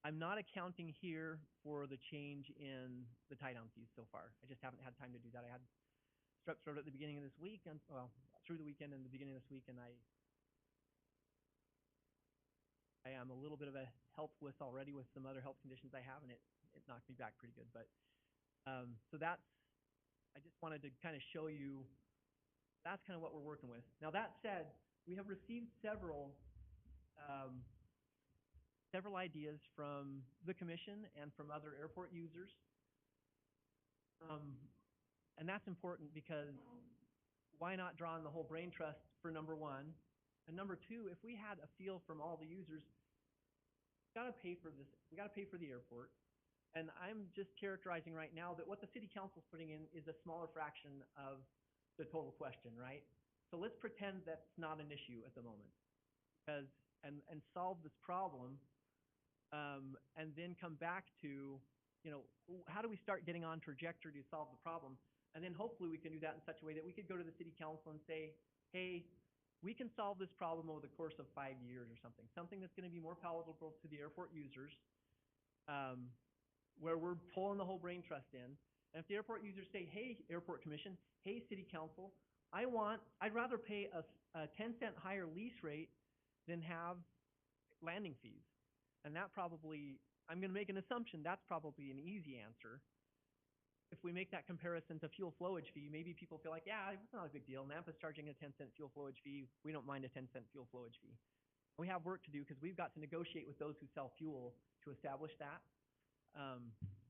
I'm not accounting here for the change in the tie-down fees so far. I just haven't had time to do that. I had strep throat at the beginning of this week, and well, through the weekend and the beginning of this week, and I am a little bit of a health wuss already with some other health conditions I have, and it knocked me back pretty good. But so that's, I just wanted to kind of show you, that's kind of what we're working with. Now that said, we have received several ideas from the commission and from other airport users. And that's important because why not draw on the whole brain trust for number one? And number two, if we had a feel from all the users, we gotta pay for this, we gotta pay for the airport. And I'm just characterizing right now that what the city council's putting in is a smaller fraction of the total question, right? So let's pretend that's not an issue at the moment, because and solve this problem, and then come back to, you know, how do we start getting on trajectory to solve the problem? And then hopefully we can do that in such a way that we could go to the city council and say, hey, we can solve this problem over the course of 5 years or something that's going to be more palatable to the airport users, where we're pulling the whole brain trust in. And if the airport users say, hey, airport commission, hey, city council, I'd rather pay a 10-cent higher lease rate than have landing fees. And that probably, I'm going to make an assumption, that's probably an easy answer. If we make that comparison to fuel flowage fee, maybe people feel like, yeah, it's not a big deal. Nampa's charging a 10-cent fuel flowage fee. We don't mind a 10-cent fuel flowage fee. We have work to do because we've got to negotiate with those who sell fuel to establish that,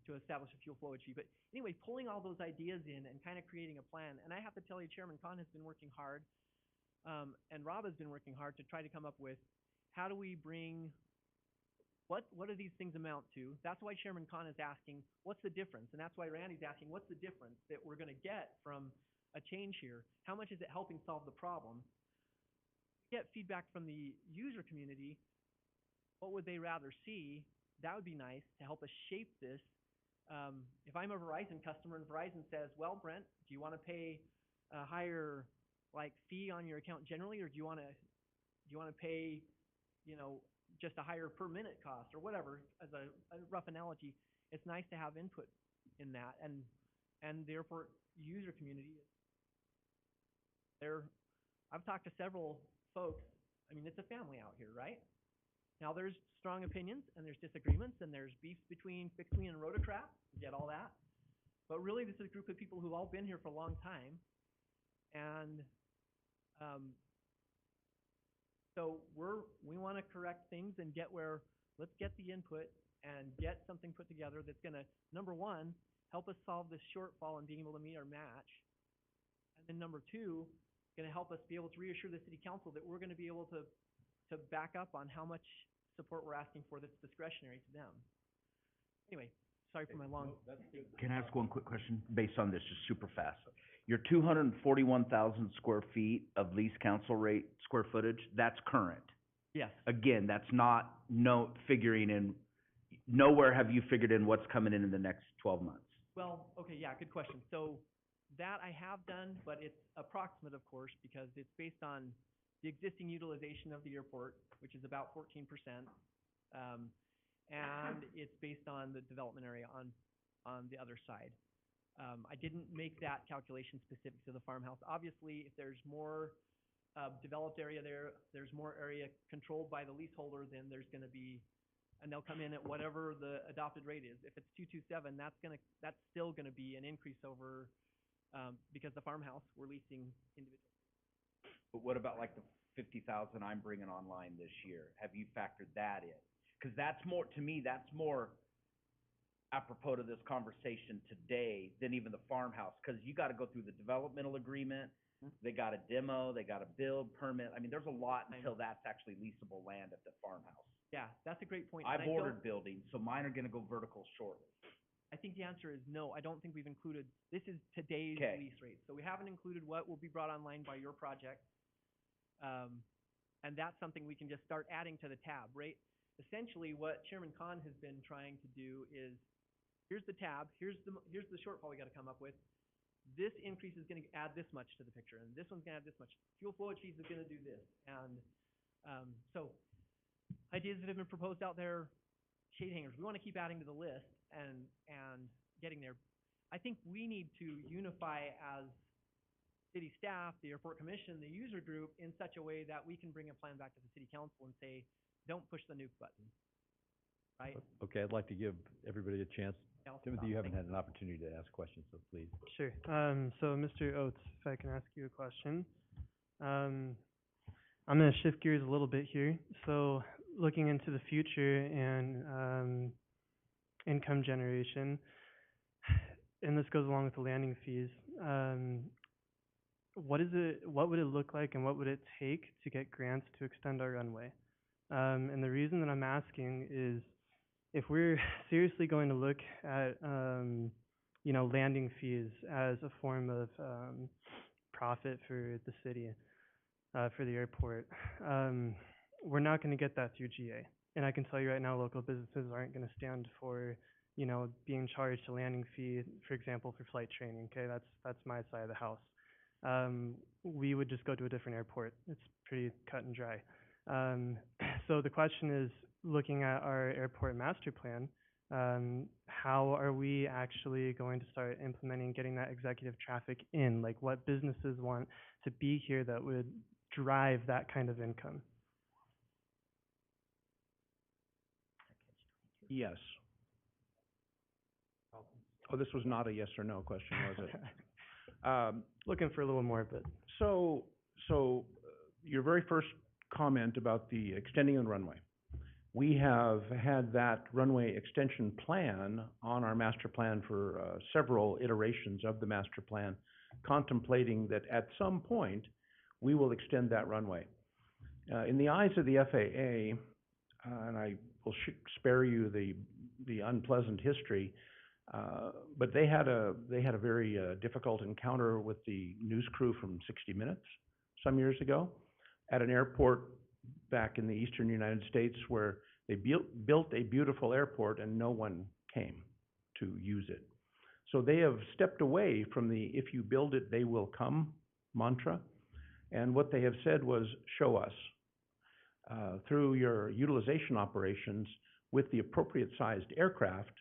to establish a fuel flowage fee. But anyway, pulling all those ideas in and kind of creating a plan. And I have to tell you, Chairman Khan has been working hard, and Rob has been working hard to try to come up with how do we bring, what do these things amount to? That's why Chairman Khan is asking, what's the difference? And that's why Randy's asking, what's the difference that we're going to get from a change here? How much is it helping solve the problem? We get feedback from the user community. What would they rather see? That would be nice to help us shape this. If I'm a Verizon customer and Verizon says, well, Brent, do you want to pay a higher fee on your account generally, or do you want to pay, you know, just a higher per minute cost or whatever, as a rough analogy? It's nice to have input in that, and the airport user community, I've talked to several folks. I mean, it's a family out here, right? Now there's strong opinions and there's disagreements and there's beefs between Fixed Me and Rotocrat, get all that. But really this is a group of people who've all been here for a long time, and so we want to correct things and let's get the input and get something put together that's going to, number one, help us solve this shortfall in being able to meet our match. And then number two, going to help us be able to reassure the city council that we're going to be able to back up on how much support we're asking for that's discretionary to them. Anyway, sorry for my long.
Can I ask one quick question based on this, just super fast? Your 241,000 square feet of lease council rate square footage, that's current.
Yes.
Again, that's not figuring in, nowhere have you figured in what's coming in the next 12 months.
Well, okay, yeah, good question. So that I have done, but it's approximate, of course, because it's based on the existing utilization of the airport, which is about 14%, and it's based on the development area on the other side. I didn't make that calculation specific to the farmhouse. Obviously, if there's more developed area there's more area controlled by the leaseholder, then there's going to be, and they'll come in at whatever the adopted rate is. If it's 227, that's still going to be an increase over, because the farmhouse, we're leasing individual.
But what about like the 50,000 I'm bringing online this year? Have you factored that in? 'Cause that's more, to me, that's more apropos to this conversation today than even the farmhouse, 'cause you gotta go through the developmental agreement, they gotta demo, they gotta build, permit, I mean, there's a lot until that's actually leasable land at the farmhouse.
Yeah, that's a great point.
I've
and I don't-
ordered buildings, so mine are gonna go vertical shortly.
I think the answer is no. I don't think we've included, this is today's
'Kay.
lease rate. So we haven't included what will be brought online by your project. And that's something we can just start adding to the tab, right? Essentially, what Chairman Khan has been trying to do is, here's the tab, here's the shortfall we gotta come up with. This increase is gonna add this much to the picture, and this one's gonna add this much. Fuel flowage fees is gonna do this. And, so, ideas that have been proposed out there, shade hangers, we wanna keep adding to the list and getting there. I think we need to unify as city staff, the airport commission, the user group, in such a way that we can bring a plan back to the city council and say, don't push the nuke button, right?
Okay, I'd like to give everybody a chance.
I'll
Timothy,
stop.
you haven't
Thanks.
had an opportunity to ask questions, so please.
Sure. So Mr. Oates, if I can ask you a question. I'm gonna shift gears a little bit here. So looking into the future and income generation, and this goes along with the landing fees, what would it look like and what would it take to get grants to extend our runway? And the reason that I'm asking is, if we're seriously going to look at, landing fees as a form of, profit for the city, for the airport, we're not gonna get that through GA. And I can tell you right now, local businesses aren't gonna stand for, being charged a landing fee, for example, for flight training, okay? That's my side of the house. We would just go to a different airport. It's pretty cut and dry. So the question is, looking at our airport master plan, how are we actually going to start implementing getting that executive traffic in? Like, what businesses want to be here that would drive that kind of income?
Yes. Oh, this was not a yes or no question, was it?
Looking for a little more, but
So your very first comment about the extending the runway. We have had that runway extension plan on our master plan for several iterations of the master plan, contemplating that at some point, we will extend that runway. In the eyes of the FAA, and I will spare you the unpleasant history, but they had a very difficult encounter with the news crew from 60 Minutes some years ago at an airport back in the eastern United States, where they built a beautiful airport and no one came to use it. So they have stepped away from the "if you build it, they will come" mantra, and what they have said was, show us through your utilization operations with the appropriate sized aircraft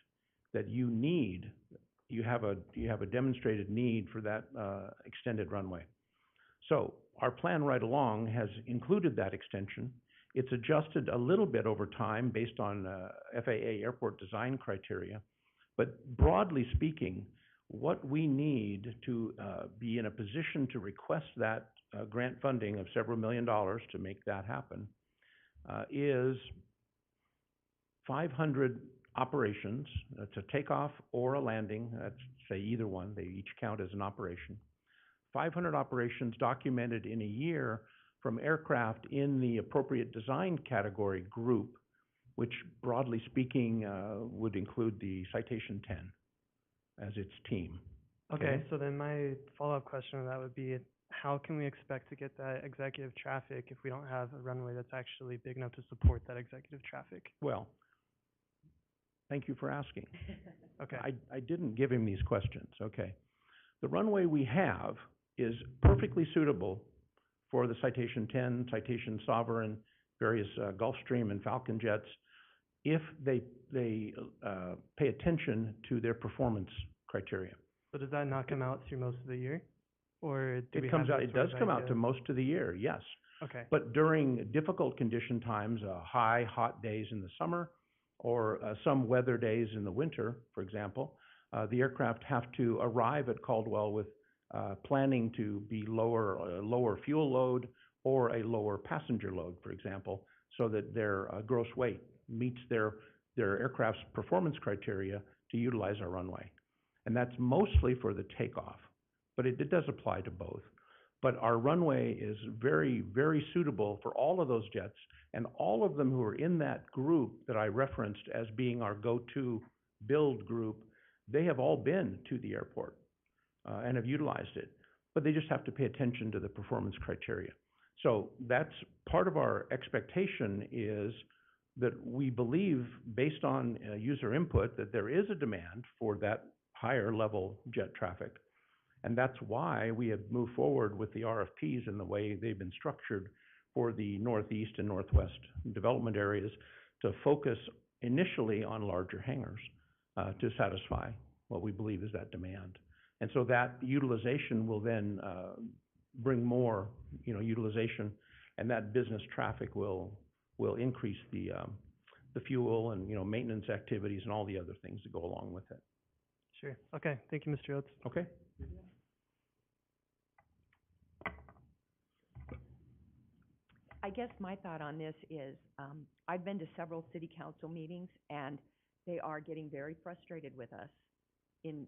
that you need. You have a demonstrated need for that extended runway. So our plan right along has included that extension. It's adjusted a little bit over time based on FAA airport design criteria. But broadly speaking, what we need to be in a position to request that grant funding of several $1 million to make that happen is 500 operations. That's a takeoff or a landing. That's, say, either one. They each count as an operation. 500 operations documented in a year from aircraft in the appropriate design category group, which broadly speaking would include the Citation 10 as its team.
okay. So then my follow-up question to that would be, how can we expect to get that executive traffic if we don't have a runway that's actually big enough to support that executive traffic?
Well, thank you for asking.
Okay.
I didn't give him these questions, okay. The runway we have is perfectly suitable for the Citation 10, Citation Sovereign, various Gulfstream and Falcon jets, if they pay attention to their performance criteria.
So does that not come out through most of the year? Or do we
It comes
have
out,
any
it
sort
does
of
come out
idea?
to most of the year, yes.
Okay.
But during difficult condition times, high, hot days in the summer, or some weather days in the winter, for example, the aircraft have to arrive at Caldwell with planning to be lower fuel load or a lower passenger load, for example, so that their gross weight meets their aircraft's performance criteria to utilize our runway. And that's mostly for the takeoff, but it does apply to both. But our runway is very, very suitable for all of those jets, and all of them who are in that group that I referenced as being our go-to build group, they have all been to the airport and have utilized it. But they just have to pay attention to the performance criteria. So that's part of our expectation, is that we believe, based on user input, that there is a demand for that higher level jet traffic. And that's why we have moved forward with the RFPs in the way they've been structured for the Northeast and Northwest development areas, to focus initially on larger hangars to satisfy what we believe is that demand. And so that utilization will then bring more, utilization, and that business traffic will increase the fuel and, maintenance activities and all the other things that go along with it.
Sure. Okay. Thank you, Mr. Oates.
Okay?
I guess my thought on this is, I've been to several city council meetings, and they are getting very frustrated with us in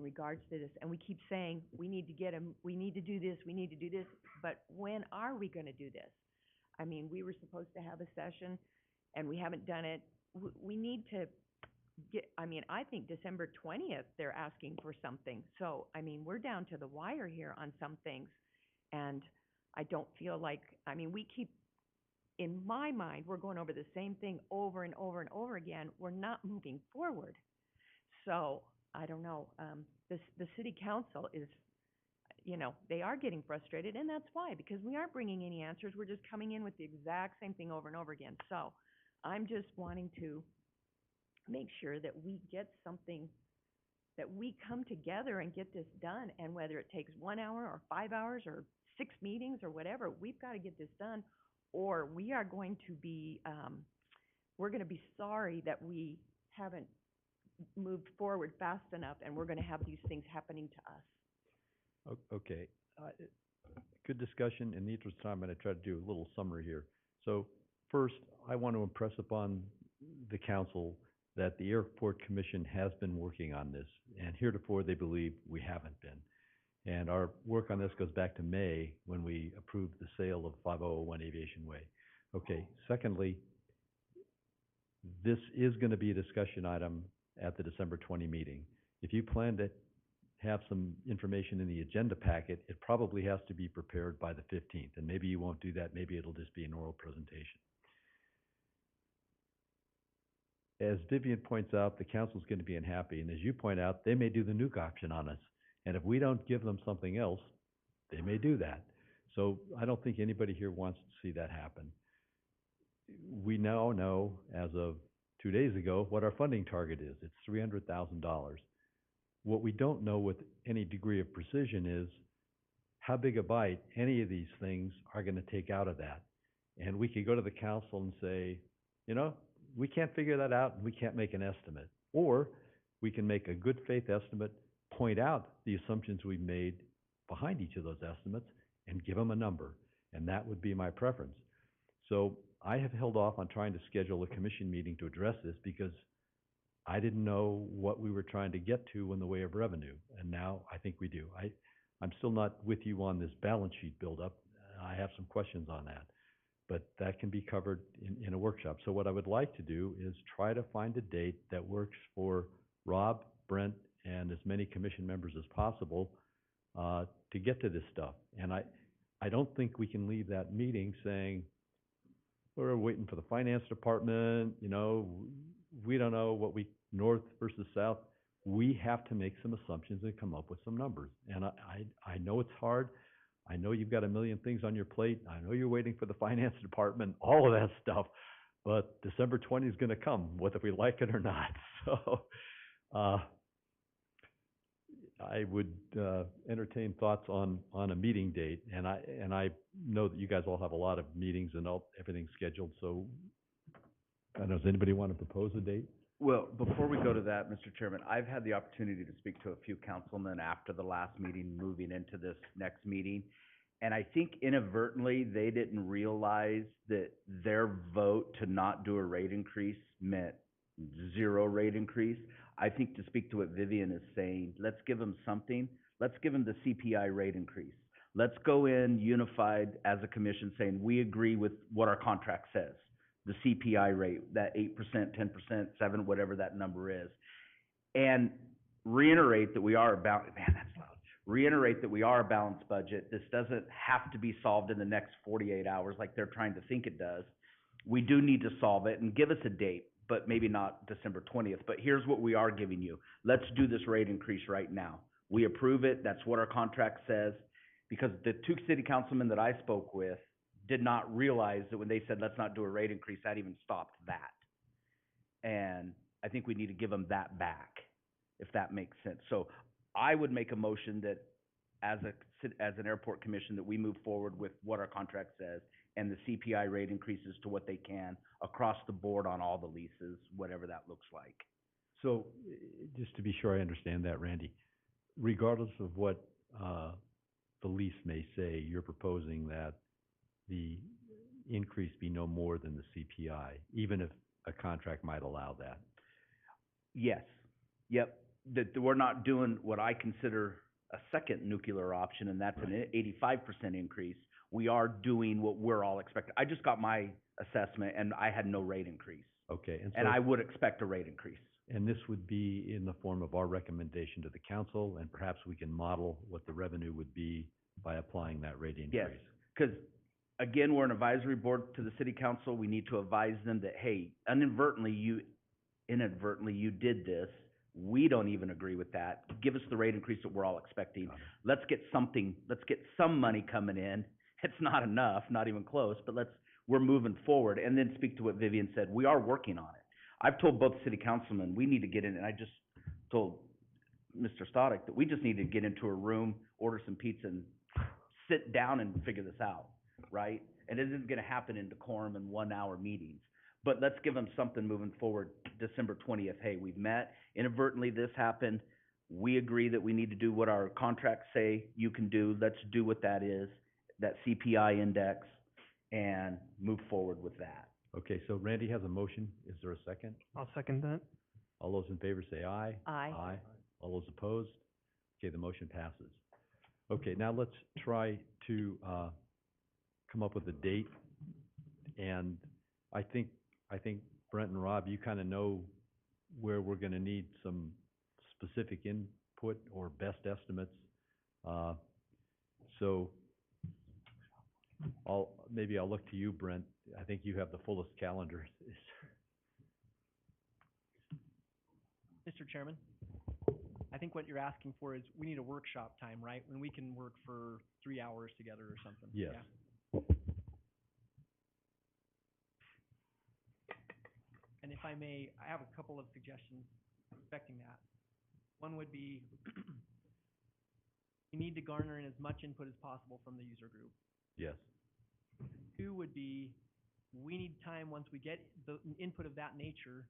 regards to this. And we keep saying, we need to get them, we need to do this, we need to do this, but when are we gonna do this? I mean, we were supposed to have a session, and we haven't done it. We need to I think December 20th, they're asking for something. So, we're down to the wire here on some things, and I don't feel like, we keep, in my mind, we're going over the same thing over and over and over again. We're not moving forward. So, I don't know, the city council is, they are getting frustrated, and that's why, because we aren't bringing any answers. We're just coming in with the exact same thing over and over again. So, I'm just wanting to make sure that we get something, that we come together and get this done. And whether it takes 1 hour or 5 hours or 6 meetings or whatever, we've got to get this done, or we are going to be, we're going to be sorry that we haven't moved forward fast enough, and we're going to have these things happening to us.
Okay. Good discussion. In the interest of time, I'm going to try to do a little summary here. So first, I want to impress upon the council that the Airport Commission has been working on this, and heretofore they believe we haven't been. And our work on this goes back to May, when we approved the sale of 5001 Aviation Way. Okay, secondly, this is going to be a discussion item at the December 20 meeting. If you plan to have some information in the agenda packet, it probably has to be prepared by the 15th, and maybe you won't do that. Maybe it'll just be an oral presentation. As Vivian points out, the council's going to be unhappy, and as you point out, they may do the nuke option on us. And if we don't give them something else, they may do that. So I don't think anybody here wants to see that happen. We now know, as of 2 days ago, what our funding target is. It's $300,000. What we don't know with any degree of precision is how big a bite any of these things are going to take out of that. And we could go to the council and say, we can't figure that out, and we can't make an estimate. Or we can make a good faith estimate, point out the assumptions we've made behind each of those estimates, and give them a number. And that would be my preference. So I have held off on trying to schedule a commission meeting to address this, because I didn't know what we were trying to get to in the way of revenue. And now I think we do. I'm still not with you on this balance sheet buildup. I have some questions on that. But that can be covered in a workshop. So what I would like to do is try to find a date that works for Rob, Brent, and as many commission members as possible to get to this stuff. And I don't think we can leave that meeting saying, we're waiting for the finance department, we don't know what north versus south. We have to make some assumptions and come up with some numbers. And I know it's hard. I know you've got a million things on your plate. I know you're waiting for the finance department, all of that stuff. But December 20 is going to come, whether we like it or not. So I would entertain thoughts on a meeting date. And I know that you guys all have a lot of meetings and everything's scheduled. So I don't know, does anybody want to propose a date?
Well, before we go to that, Mr. Chairman, I've had the opportunity to speak to a few councilmen after the last meeting, moving into this next meeting. And I think inadvertently, they didn't realize that their vote to not do a rate increase meant zero rate increase. I think to speak to what Vivian is saying, let's give them something. Let's give them the CPI rate increase. Let's go in unified as a commission saying, we agree with what our contract says. The CPI rate, that 8%, 10%, 7%, whatever that number is. And reiterate that we are about, man, that's loud. Reiterate that we are a balanced budget. This doesn't have to be solved in the next 48 hours like they're trying to think it does. We do need to solve it and give us a date, but maybe not December 20th. But here's what we are giving you. Let's do this rate increase right now. We approve it. That's what our contract says. Because the two city councilmen that I spoke with did not realize that when they said, let's not do a rate increase, that even stopped that. And I think we need to give them that back, if that makes sense. So I would make a motion that as an airport commission, that we move forward with what our contract says and the CPI rate increases to what they can across the board on all the leases, whatever that looks like.
So, just to be sure I understand that, Randy, regardless of what, the lease may say, you're proposing that the increase be no more than the CPI, even if a contract might allow that?
Yes. Yep. That we're not doing what I consider a second nuclear option, and that's an 85% increase. We are doing what we're all expecting. I just got my assessment, and I had no rate increase.
Okay,
And I would expect a rate increase.
and this would be in the form of our recommendation to the council, and perhaps we can model what the revenue would be by applying that rate increase.
Yes, because again, we're an advisory board to the city council. We need to advise them that, hey, inadvertently you did this. We don't even agree with that. Give us the rate increase that we're all expecting. Let's get some money coming in. It's not enough, not even close, but we're moving forward. And then speak to what Vivian said. We are working on it. I've told both city councilmen, we need to get in, and I just told Mr. Stoddard that we just need to get into a room, order some pizza, and sit down and figure this out, right? And it isn't gonna happen in decorum and 1-hour meetings. But let's give them something moving forward, December 20th. Hey, we've met, inadvertently this happened. We agree that we need to do what our contracts say you can do. Let's do what that is, that CPI index, and move forward with that.
Okay, so Randy has a motion. Is there a second?
I'll second that.
All those in favor say aye.
Aye.
Aye. All those opposed? Okay, the motion passes. Okay, now let's try to, come up with a date. And I think Brent and Rob, you kind of know where we're gonna need some specific input or best estimates. So maybe I'll look to you, Brent. I think you have the fullest calendar.
Mr. Chairman, I think what you're asking for is, we need a workshop time, right? When we can work for 3 hours together or something.
Yes.
Yeah. And if I may, I have a couple of suggestions respecting that. One would be, you need to garner in as much input as possible from the user group.
Yes.
Two would be, we need time, once we get the input of that nature,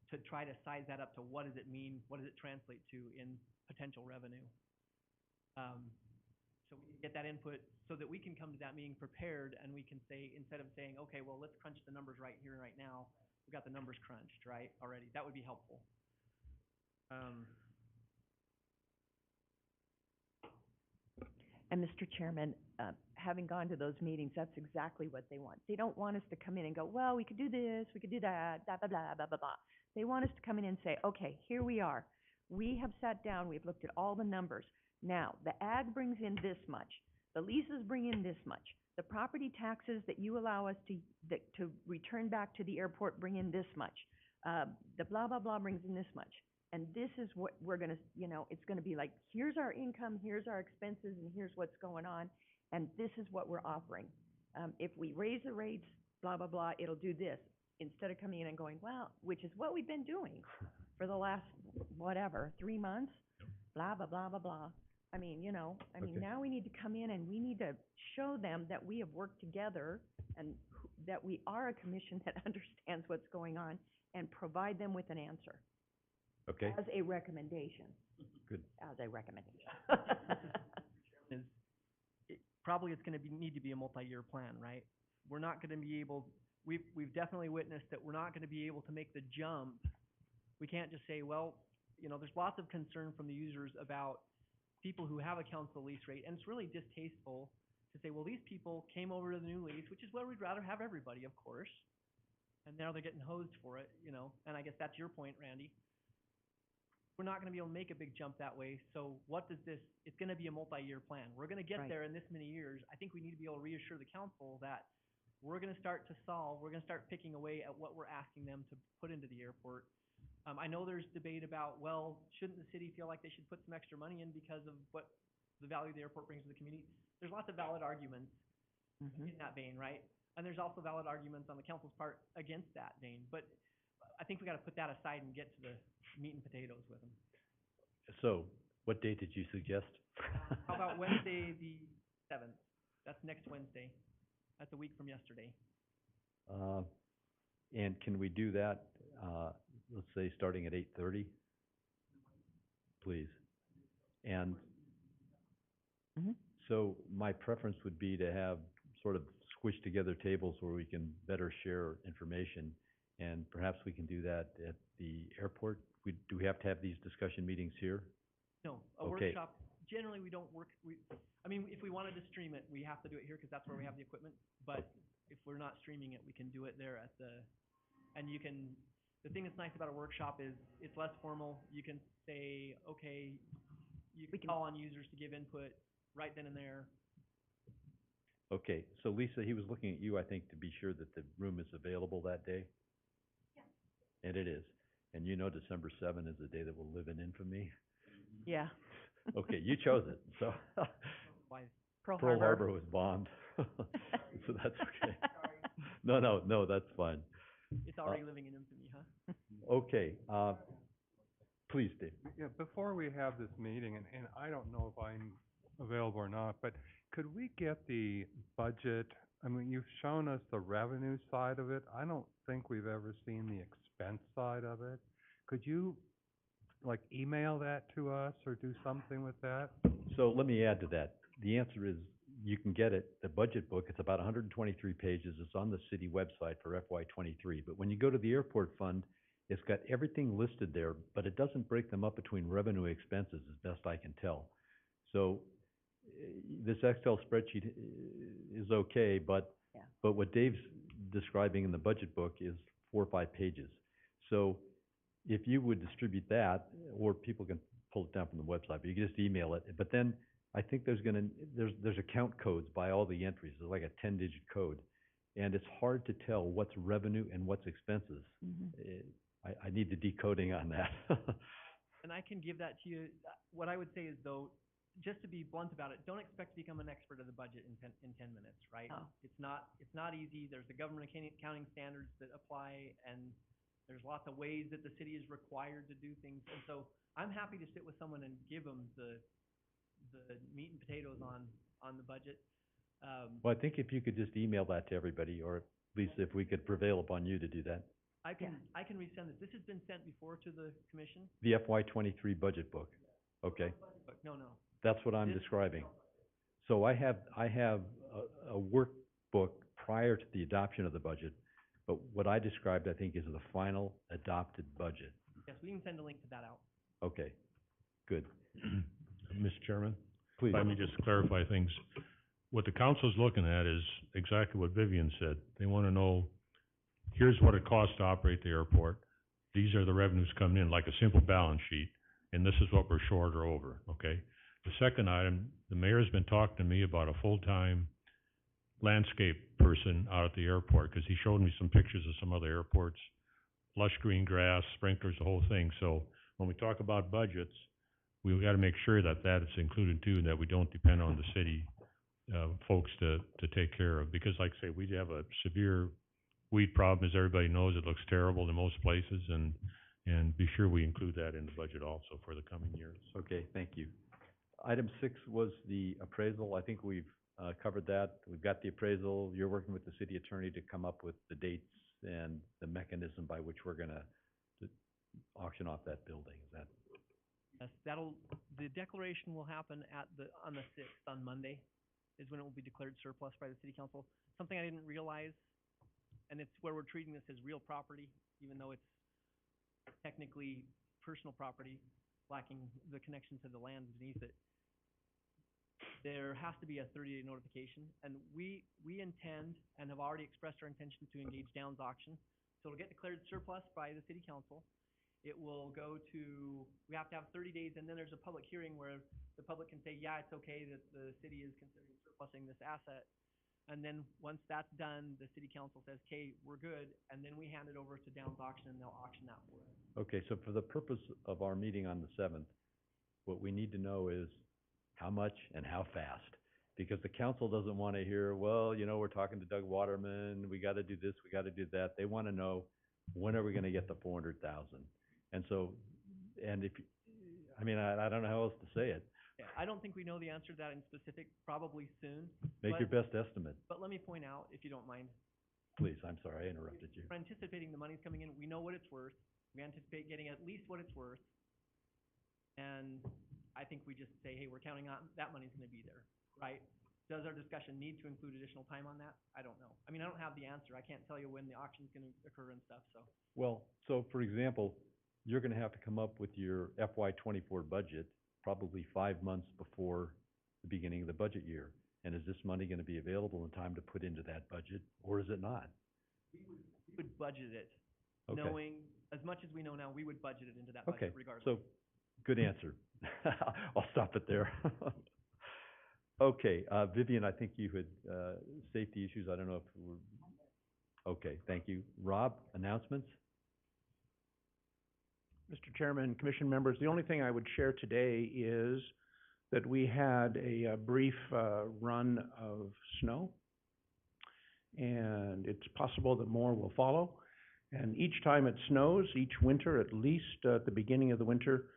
to try to size that up to what does it mean, what does it translate to in potential revenue. So we can get that input so that we can come to that meeting prepared, and we can say, instead of saying, okay, well, let's crunch the numbers right here and right now, we got the numbers crunched, right, already. That would be helpful.
And Mr. Chairman, having gone to those meetings, that's exactly what they want. They don't want us to come in and go, well, we could do this, we could do that, blah, blah, blah, blah, blah, blah. They want us to come in and say, okay, here we are. We have sat down, we've looked at all the numbers. Now, the ag brings in this much. The leases bring in this much. The property taxes that you allow us to return back to the airport bring in this much. The blah, blah, blah brings in this much. And this is what we're gonna, it's gonna be like, here's our income, here's our expenses, and here's what's going on, and this is what we're offering. If we raise the rates, blah, blah, blah, it'll do this. Instead of coming in and going, well, which is what we've been doing for the last, 3 months, blah, blah, blah, blah, blah. I mean,
Okay.
now we need to come in and we need to show them that we have worked together and that we are a commission that understands what's going on, and provide them with an answer.
Okay,
As a recommendation.
good.
As a recommendation.
Is probably it's gonna need to be a multi-year plan, right? We're not gonna be able, we've definitely witnessed that we're not gonna be able to make the jump. We can't just say, well, there's lots of concern from the users about people who have a council lease rate, and it's really distasteful to say, well, these people came over to the new lease, which is where we'd rather have everybody, of course, and now they're getting hosed for it, and I guess that's your point, Randy. We're not gonna be able to make a big jump that way, so what does this, it's gonna be a multi-year plan. We're gonna get
Right.
there in this many years. I think we need to be able to reassure the council that we're gonna start to solve, we're gonna start picking away at what we're asking them to put into the airport. I know there's debate about, well, shouldn't the city feel like they should put some extra money in because of what the value the airport brings to the community? There's lots of valid arguments
Mhm.
in that vein, right? And there's also valid arguments on the council's part against that vein, but I think we gotta put that aside and get to the meat and potatoes with them.
So, what date did you suggest?
How about Wednesday, the 7th? That's next Wednesday. That's a week from yesterday.
And can we do that, let's say, starting at 8:30? Please. And
Mhm.
so my preference would be to have sort of squished together tables where we can better share information, and perhaps we can do that at the airport. Do we have to have these discussion meetings here?
No, a
Okay.
workshop, generally we don't work, I mean, if we wanted to stream it, we have to do it here because that's where we have the equipment. But if we're not streaming it, we can do it there and you can, the thing that's nice about a workshop is it's less formal. You can say, okay, you can call on users to give input right then and there.
Okay, so Lisa, he was looking at you, I think, to be sure that the room is available that day? Yeah. And it is. And December 7 is a day that will live in infamy.
Yeah.
Okay, you chose it, so.
Why?
Pearl
Pearl
Harbor.
Harbor was bombed, so that's okay. No, that's fine.
It's already living in infamy, huh?
Okay, please, Dave.
Yeah, before we have this meeting, and I don't know if I'm available or not, but could we get the budget? I mean, you've shown us the revenue side of it. I don't think we've ever seen the expense side of it. Could you, like, email that to us or do something with that?
So let me add to that. The answer is, you can get it, the budget book, it's about 123 pages. It's on the city website for FY23. But when you go to the airport fund, it's got everything listed there, but it doesn't break them up between revenue and expenses, as best I can tell. So this Excel spreadsheet is okay, but
Yeah.
but what Dave's describing in the budget book is 4 or 5 pages. So if you would distribute that, or people can pull it down from the website, but you can just email it. But then I think there's account codes by all the entries. There's like a 10-digit code, and it's hard to tell what's revenue and what's expenses.
Mhm.
I need the decoding on that.
And I can give that to you. What I would say is, though, just to be blunt about it, don't expect to become an expert of the budget in 10 minutes, right?
Oh.
It's not easy. There's the government accounting standards that apply, and there's lots of ways that the city is required to do things. And so I'm happy to sit with someone and give them the meat and potatoes on the budget.
Well, I think if you could just email that to everybody, or at least if we could prevail upon you to do that.
I can resend this. This has been sent before to the commission.
The FY23 budget book. Okay,
But no.
that's what I'm
This-
describing. So I have a workbook prior to the adoption of the budget, but what I described, I think, is the final adopted budget.
Yes, we can send a link to that out.
Okay, good.
Mr. Chairman,
Please.
let me just clarify things. What the council's looking at is exactly what Vivian said. They wanna know, here's what it costs to operate the airport. These are the revenues coming in, like a simple balance sheet, and this is what we're short or over, okay? The second item, the mayor's been talking to me about a full-time landscape person out at the airport, because he showed me some pictures of some other airports, lush green grass, sprinklers, the whole thing. So when we talk about budgets, we've got to make sure that that is included too, and that we don't depend on the city folks to take care of. Because like I say, we have a severe weed problem, as everybody knows. It looks terrible in most places, and be sure we include that in the budget also for the coming years.
Okay, thank you. Item 6 was the appraisal. I think we've covered that. We've got the appraisal. You're working with the city attorney to come up with the dates and the mechanism by which we're gonna auction off that building. Is that?
Yes, the declaration will happen on the 6th, on Monday. is when it will be declared surplus by the city council. Something I didn't realize, and it's where we're treating this as real property, even though it's technically personal property, lacking the connection to the land beneath it. There has to be a 30-day notification, and we intend and have already expressed our intention to engage Downs Auction. So it'll get declared surplus by the city council. It will go to, we have to have 30 days, and then there's a public hearing where the public can say, yeah, it's okay that the city is considering surplusing this asset. And then once that's done, the city council says, okay, we're good, and then we hand it over to Downs Auction, and they'll auction that for us.
Okay, so for the purpose of our meeting on the 7th, what we need to know is how much and how fast. Because the council doesn't want to hear, well, you know, we're talking to Doug Waterman, we got to do this, we got to do that. They want to know, when are we going to get the 400,000? And so, and if, I mean, I don't know how else to say it.
Yeah, I don't think we know the answer to that in specific, probably soon.
Make your best estimate,
But let me point out, if you don't mind,
please. I'm sorry, I interrupted you.
we're anticipating the money's coming in. We know what it's worth. We anticipate getting at least what it's worth. And I think we just say, hey, we're counting on, that money's gonna be there, right? Does our discussion need to include additional time on that? I don't know. I mean, I don't have the answer. I can't tell you when the auction's gonna occur and stuff, so.
Well, so for example, you're gonna have to come up with your FY '24 budget probably 5 months before the beginning of the budget year. And is this money gonna be available in time to put into that budget, or is it not?
We would budget it,
Okay.
knowing, as much as we know now, we would budget it into that budget
Okay,
regardless.
so, good answer. I'll stop it there. Okay, Vivian, I think you had, safety issues, I don't know if we're, okay, thank you. Rob, announcements?
Mr. Chairman, Commission members, the only thing I would share today is that we had a brief run of snow, and it's possible that more will follow. And each time it snows, each winter, at least at the beginning of the winter,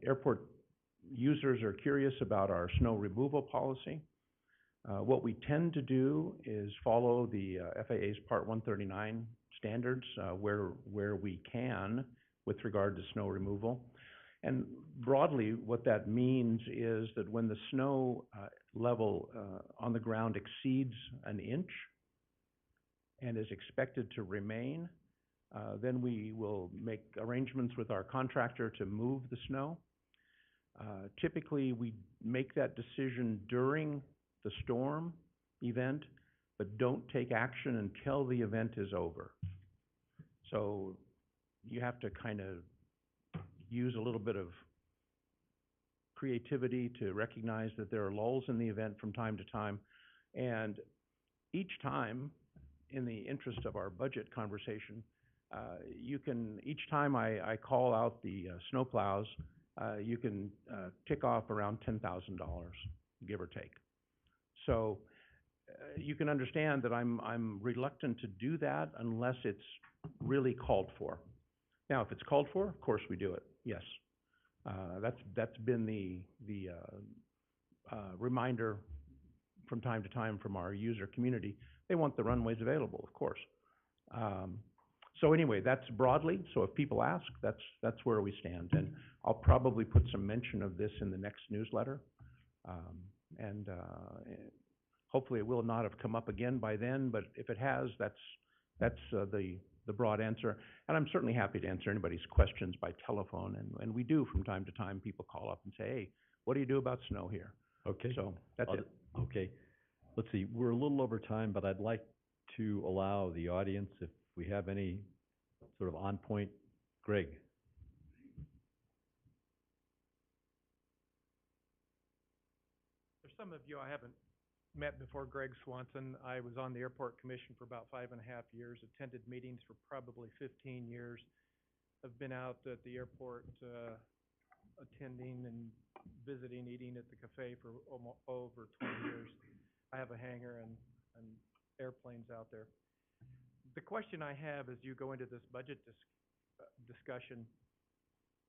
airport users are curious about our snow removal policy. What we tend to do is follow the FAA's Part 139 standards where we can with regard to snow removal. And broadly, what that means is that when the snow level on the ground exceeds an inch and is expected to remain, then we will make arrangements with our contractor to move the snow. Typically, we make that decision during the storm event, but don't take action until the event is over. So you have to kind of use a little bit of creativity to recognize that there are lulls in the event from time to time. And each time, in the interest of our budget conversation, each time I call out the snowplows, you can tick off around $10,000, give or take. So you can understand that I'm reluctant to do that unless it's really called for. Now, if it's called for, of course we do it, yes. That's been the reminder from time to time from our user community. They want the runways available, of course. So anyway, that's broadly, so if people ask, that's where we stand. And I'll probably put some mention of this in the next newsletter. And hopefully it will not have come up again by then, but if it has, that's the broad answer. And I'm certainly happy to answer anybody's questions by telephone. And we do from time to time, people call up and say, hey, what do you do about snow here?
Okay.
So that's it.
Okay. Let's see, we're a little over time, but I'd like to allow the audience, if we have any sort of on-point, Greg.
For some of you I haven't met before, Greg Swanson. I was on the Airport Commission for about 5.5 years, attended meetings for probably 15 years. I've been out at the airport attending and visiting, eating at the cafe for over 20 years. I have a hangar and airplanes out there. The question I have as you go into this budget discussion,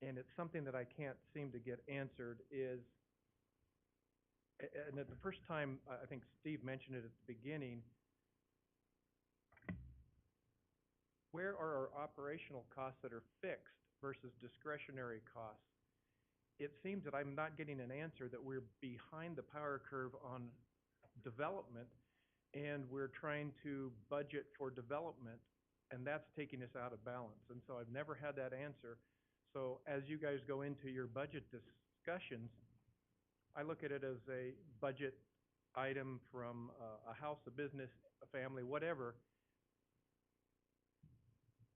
and it's something that I can't seem to get answered, is, and at the first time, I think Steve mentioned it at the beginning, where are our operational costs that are fixed versus discretionary costs? It seems that I'm not getting an answer that we're behind the power curve on development, and we're trying to budget for development, and that's taking us out of balance. And so I've never had that answer. So as you guys go into your budget discussions, I look at it as a budget item from a house, a business, a family, whatever.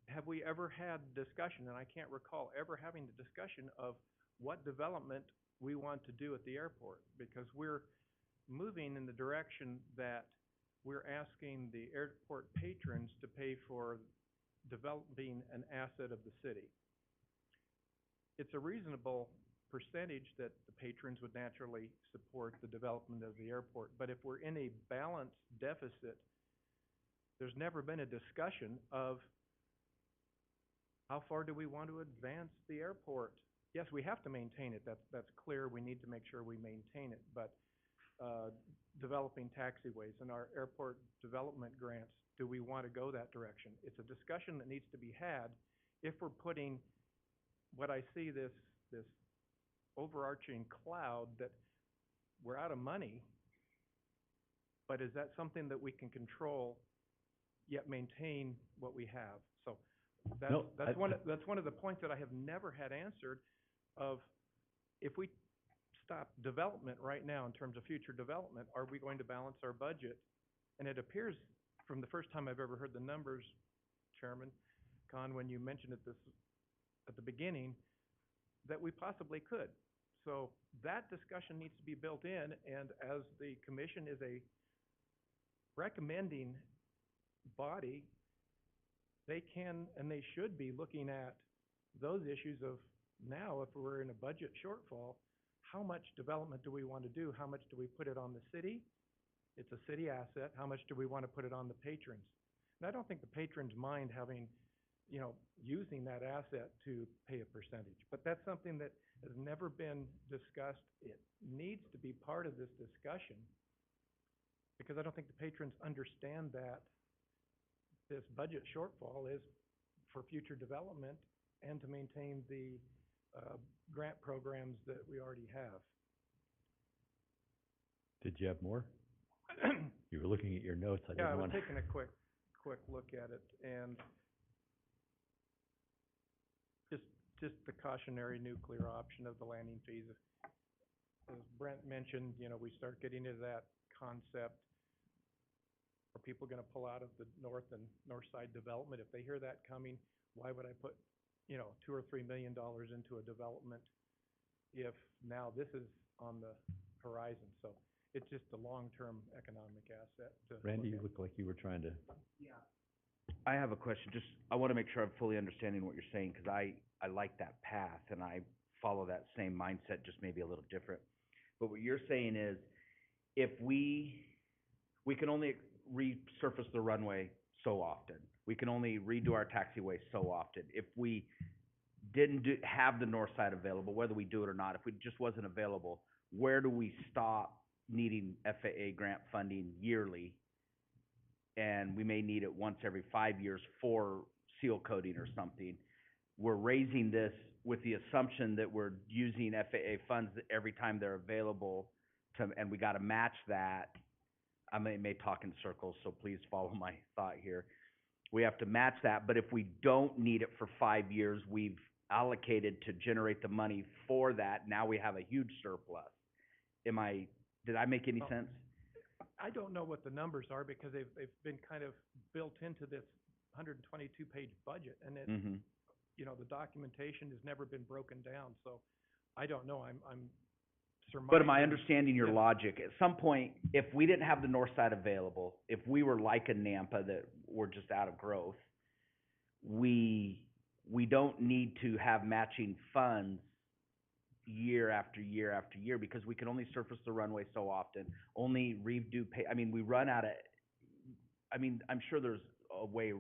Have we ever had discussion, and I can't recall ever having the discussion of what development we want to do at the airport? Because we're moving in the direction that we're asking the airport patrons to pay for developing an asset of the city. It's a reasonable percentage that the patrons would naturally support the development of the airport. But if we're in a balanced deficit, there's never been a discussion of how far do we want to advance the airport. Yes, we have to maintain it. That's clear. We need to make sure we maintain it. But developing taxiways and our airport development grants, do we want to go that direction? It's a discussion that needs to be had if we're putting what I see this overarching cloud that we're out of money, but is that something that we can control yet maintain what we have? So that's one of the points that I have never had answered of if we stop development right now in terms of future development, are we going to balance our budget? And it appears from the first time I've ever heard the numbers, Chairman Khan, when you mentioned it at the beginning, that we possibly could. So that discussion needs to be built in, and as the commission is a recommending body, they can and they should be looking at those issues of now, if we're in a budget shortfall, how much development do we want to do? How much do we put it on the city? It's a city asset. How much do we want to put it on the patrons? And I don't think the patrons mind having, using that asset to pay a percentage. But that's something that has never been discussed. It needs to be part of this discussion because I don't think the patrons understand that this budget shortfall is for future development and to maintain the grant programs that we already have.
Did you have more? You were looking at your notes. I
Yeah, I
didn't
was
want
taking a quick look at it, and just the cautionary nuclear option of the landing fees. As Brent mentioned, we start getting into that concept. Are people going to pull out of the north side development? If they hear that coming, why would I put, $2 or $3 million into a development if now this is on the horizon? So it's just a long-term economic asset to
Randy, you
look
look like you were trying to.
I have a question. I want to make sure I'm fully understanding what you're saying, because I like that path and I follow that same mindset, just maybe a little different. But what you're saying is, if we can only resurface the runway so often. We can only redo our taxiway so often. If we didn't have the north side available, whether we do it or not, if it just wasn't available, where do we stop needing FAA grant funding yearly? And we may need it once every 5 years for seal coating or something. We're raising this with the assumption that we're using FAA funds every time they're available, and we got to match that. I may talk in circles, so please follow my thought here. We have to match that, but if we don't need it for 5 years, we've allocated to generate the money for that. Now we have a huge surplus. Did I make any sense?
I don't know what the numbers are because they've been kind of built into this 122-page budget, and it, the documentation has never been broken down. So I don't know. I'm surmising.
But am I understanding your logic? At some point, if we didn't have the north side available, if we were like a Nampa that we're just out of growth, we don't need to have matching funds year after year after year, because we can only surface the runway so often, only redo pay. We run out of, I'm sure there's a way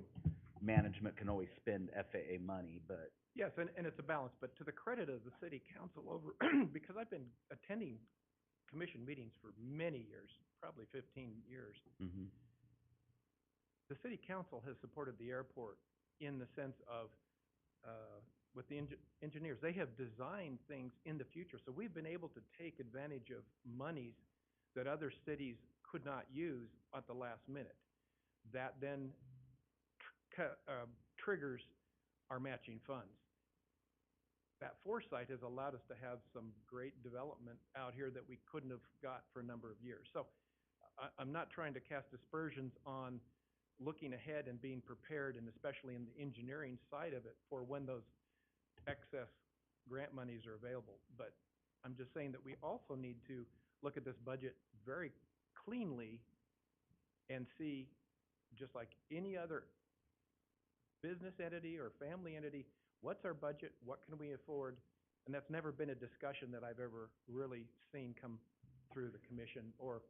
management can always spend FAA money, but.
Yes, and it's a balance, but to the credit of the city council because I've been attending commission meetings for many years, probably 15 years. The city council has supported the airport in the sense of, with the engineers, they have designed things in the future. So we've been able to take advantage of monies that other cities could not use at the last minute. That then triggers our matching funds. That foresight has allowed us to have some great development out here that we couldn't have got for a number of years. So I'm not trying to cast aspersions on looking ahead and being prepared, and especially in the engineering side of it, for when those excess grant monies are available. But I'm just saying that we also need to look at this budget very cleanly and see, just like any other business entity or family entity, what's our budget, what can we afford? And that's never been a discussion that I've ever really seen come through the commission or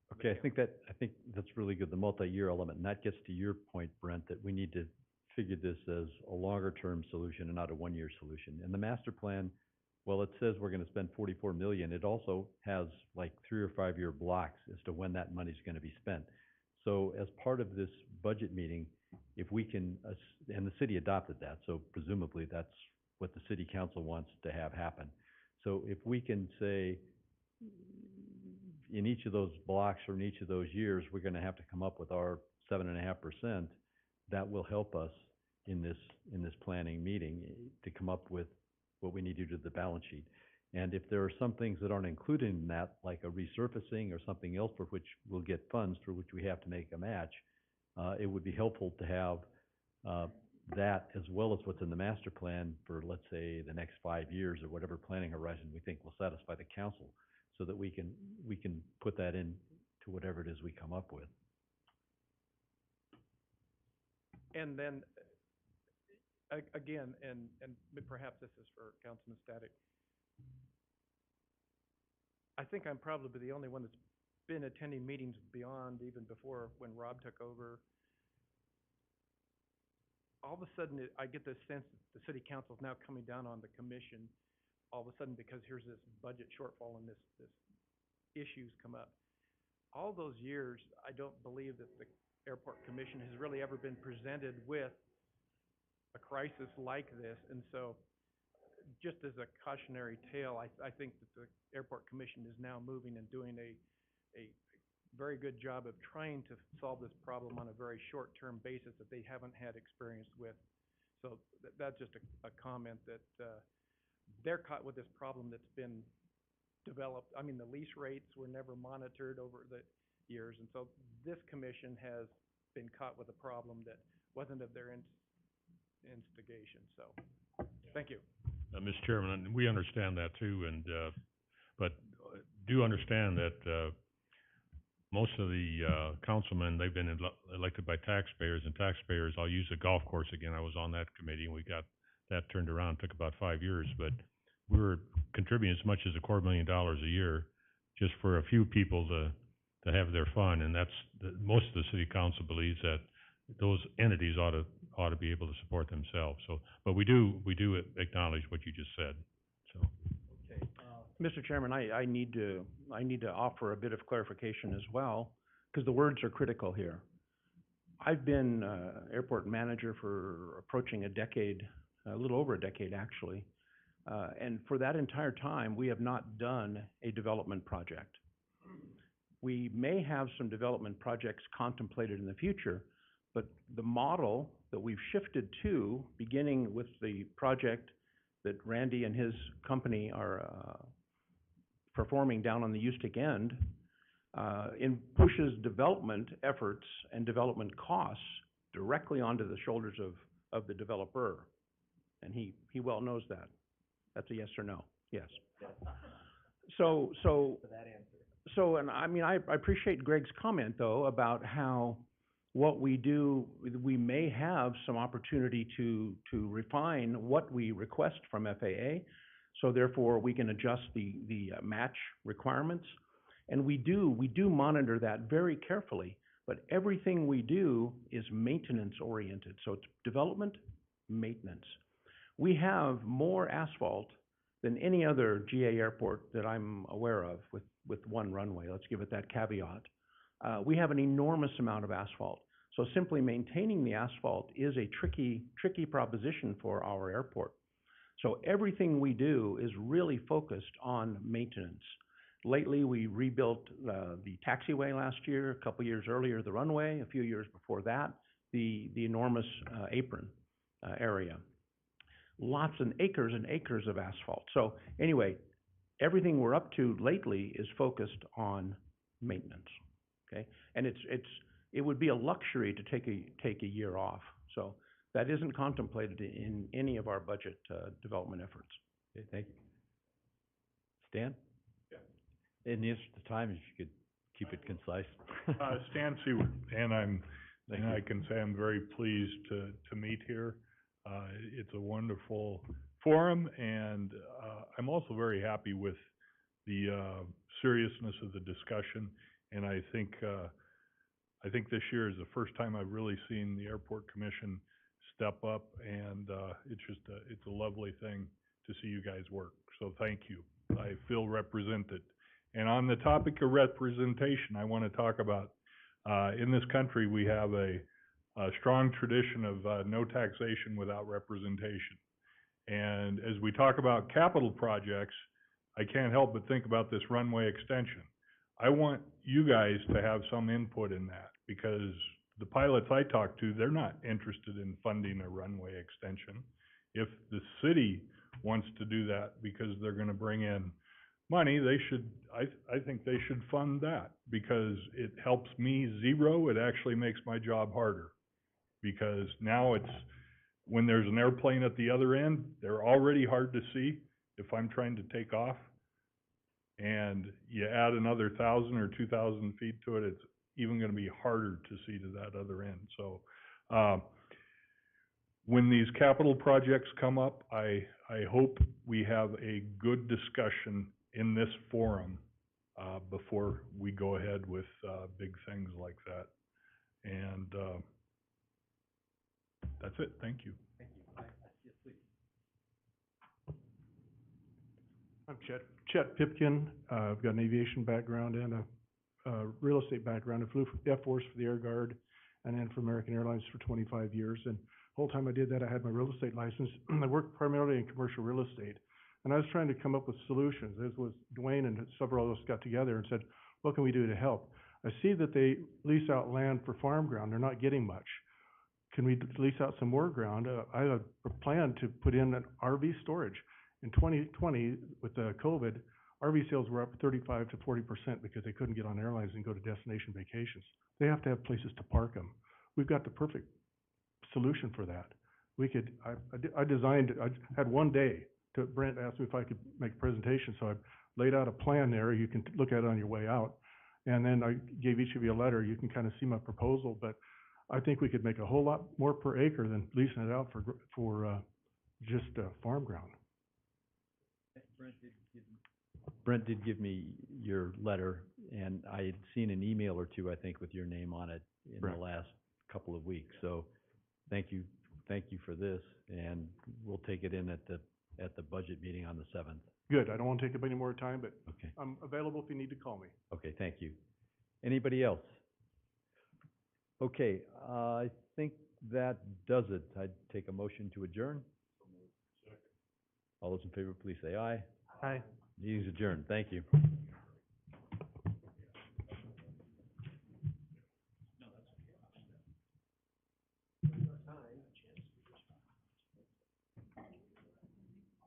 the
Okay,
council.
I think that's really good, the multi-year element, and that gets to your point, Brent, that we need to figure this as a longer-term solution and not a one-year solution. And the master plan, well, it says we're gonna spend 44 million, it also has like 3 or 5 year blocks as to when that money's gonna be spent. So as part of this budget meeting, if we can, and the city adopted that, so presumably that's what the city council wants to have happen. So if we can say, in each of those blocks or in each of those years, we're gonna have to come up with our 7.5%, that will help us in this planning meeting to come up with what we need to do to the balance sheet. And if there are some things that aren't included in that, like a resurfacing or something else for which we'll get funds for which we have to make a match, it would be helpful to have that as well as what's in the master plan for, let's say, the next 5 years or whatever planning horizon we think will satisfy the council, so that we can put that in to whatever it is we come up with.
And then, again, and perhaps this is for Councilman Static, I think I'm probably the only one that's been attending meetings beyond even before when Rob took over. All of a sudden, I get this sense that the city council is now coming down on the commission all of a sudden because here's this budget shortfall and this issues come up. All those years, I don't believe that the airport commission has really ever been presented with a crisis like this. And so just as a cautionary tale, I think that the airport commission is now moving and doing a very good job of trying to solve this problem on a very short-term basis that they haven't had experience with. So that's just a comment that they're caught with this problem that's been developed. I mean, the lease rates were never monitored over the years, and so this commission has been caught with a problem that wasn't of their instigation. So, thank you.
Mr. Chairman, we understand that too, and, but do understand that, most of the, councilmen, they've been elected by taxpayers, and taxpayers, I'll use the golf course again, I was on that committee, and we got that turned around, took about 5 years, but we were contributing as much as $250,000 a year just for a few people to have their fun, and that's, most of the city council believes that those entities ought to be able to support themselves. So, but we do acknowledge what you just said, so.
Okay. Mr. Chairman, I need to offer a bit of clarification as well, because the words are critical here. I've been airport manager for approaching a decade, a little over a decade actually, and for that entire time, we have not done a development project. We may have some development projects contemplated in the future, but the model that we've shifted to, beginning with the project that Randy and his company are performing down on the Houston end, pushes development efforts and development costs directly onto the shoulders of the developer. And he well knows that. That's a yes or no? Yes. So, and I mean, I appreciate Greg's comment, though, about how what we do, we may have some opportunity to refine what we request from FAA, so therefore we can adjust the match requirements. And we do monitor that very carefully, but everything we do is maintenance oriented. So it's development, maintenance. We have more asphalt than any other GA airport that I'm aware of with one runway. Let's give it that caveat. We have an enormous amount of asphalt. So simply maintaining the asphalt is a tricky proposition for our airport. So everything we do is really focused on maintenance. Lately, we rebuilt, the taxiway last year, a couple years earlier, the runway, a few years before that, the enormous, apron, area. Lots and acres of asphalt. So anyway, everything we're up to lately is focused on maintenance, okay? And it would be a luxury to take a year off. So that isn't contemplated in any of our budget, development efforts.
Okay, thank you. Stan? Yeah. In the interest of time, if you could keep it concise.
Stan Seward, and
Thank you.
I can say I'm very pleased to meet here. It's a wonderful forum, and I'm also very happy with the seriousness of the discussion. And I think this year is the first time I've really seen the Airport Commission step up, and it's a lovely thing to see you guys work. So thank you. I feel represented. And on the topic of representation, I want to talk about in this country we have a strong tradition of no taxation without representation. And as we talk about capital projects, I can't help but think about this runway extension. I want you guys to have some input in that, because the pilots I talk to, they're not interested in funding a runway extension. If the city wants to do that because they're gonna bring in money, they should, I think they should fund that, because it helps me zero. It actually makes my job harder, because now it's, when there's an airplane at the other end, they're already hard to see if I'm trying to take off. And you add another 1,000 or 2,000 feet to it, it's even gonna be harder to see to that other end. So, when these capital projects come up, I hope we have a good discussion in this forum, before we go ahead with, big things like that. And, that's it. Thank you.
Thank you. Yes, please.
I'm Chet Pipkin. I've got an aviation background and a real estate background. I flew for Air Force for the Air Guard and then for American Airlines for 25 years. And the whole time I did that, I had my real estate license. I worked primarily in commercial real estate. And I was trying to come up with solutions. This was Dwayne and several of us got together and said, what can we do to help? I see that they lease out land for farm ground. They're not getting much. Can we lease out some more ground? I have a plan to put in an RV storage. In 2020, with the COVID, RV sales were up 35 to 40% because they couldn't get on airlines and go to destination vacations. They have to have places to park them. We've got the perfect solution for that. I had one day. Brent asked me if I could make a presentation, so I laid out a plan there. You can look at it on your way out. And then I gave each of you a letter. You can kind of see my proposal, but I think we could make a whole lot more per acre than leasing it out for just farm ground.
Brent did give me your letter, and I had seen an email or two, I think, with your name on it in the last couple of weeks. So thank you for this, and we'll take it in at the budget meeting on the 7th.
Good. I don't want to take up any more time, but
Okay.
I'm available if you need to call me.
Okay, thank you. Anybody else? Okay, I think that does it. I'd take a motion to adjourn. All those in favor, please say aye.
Aye.
Meeting's adjourned. Thank you.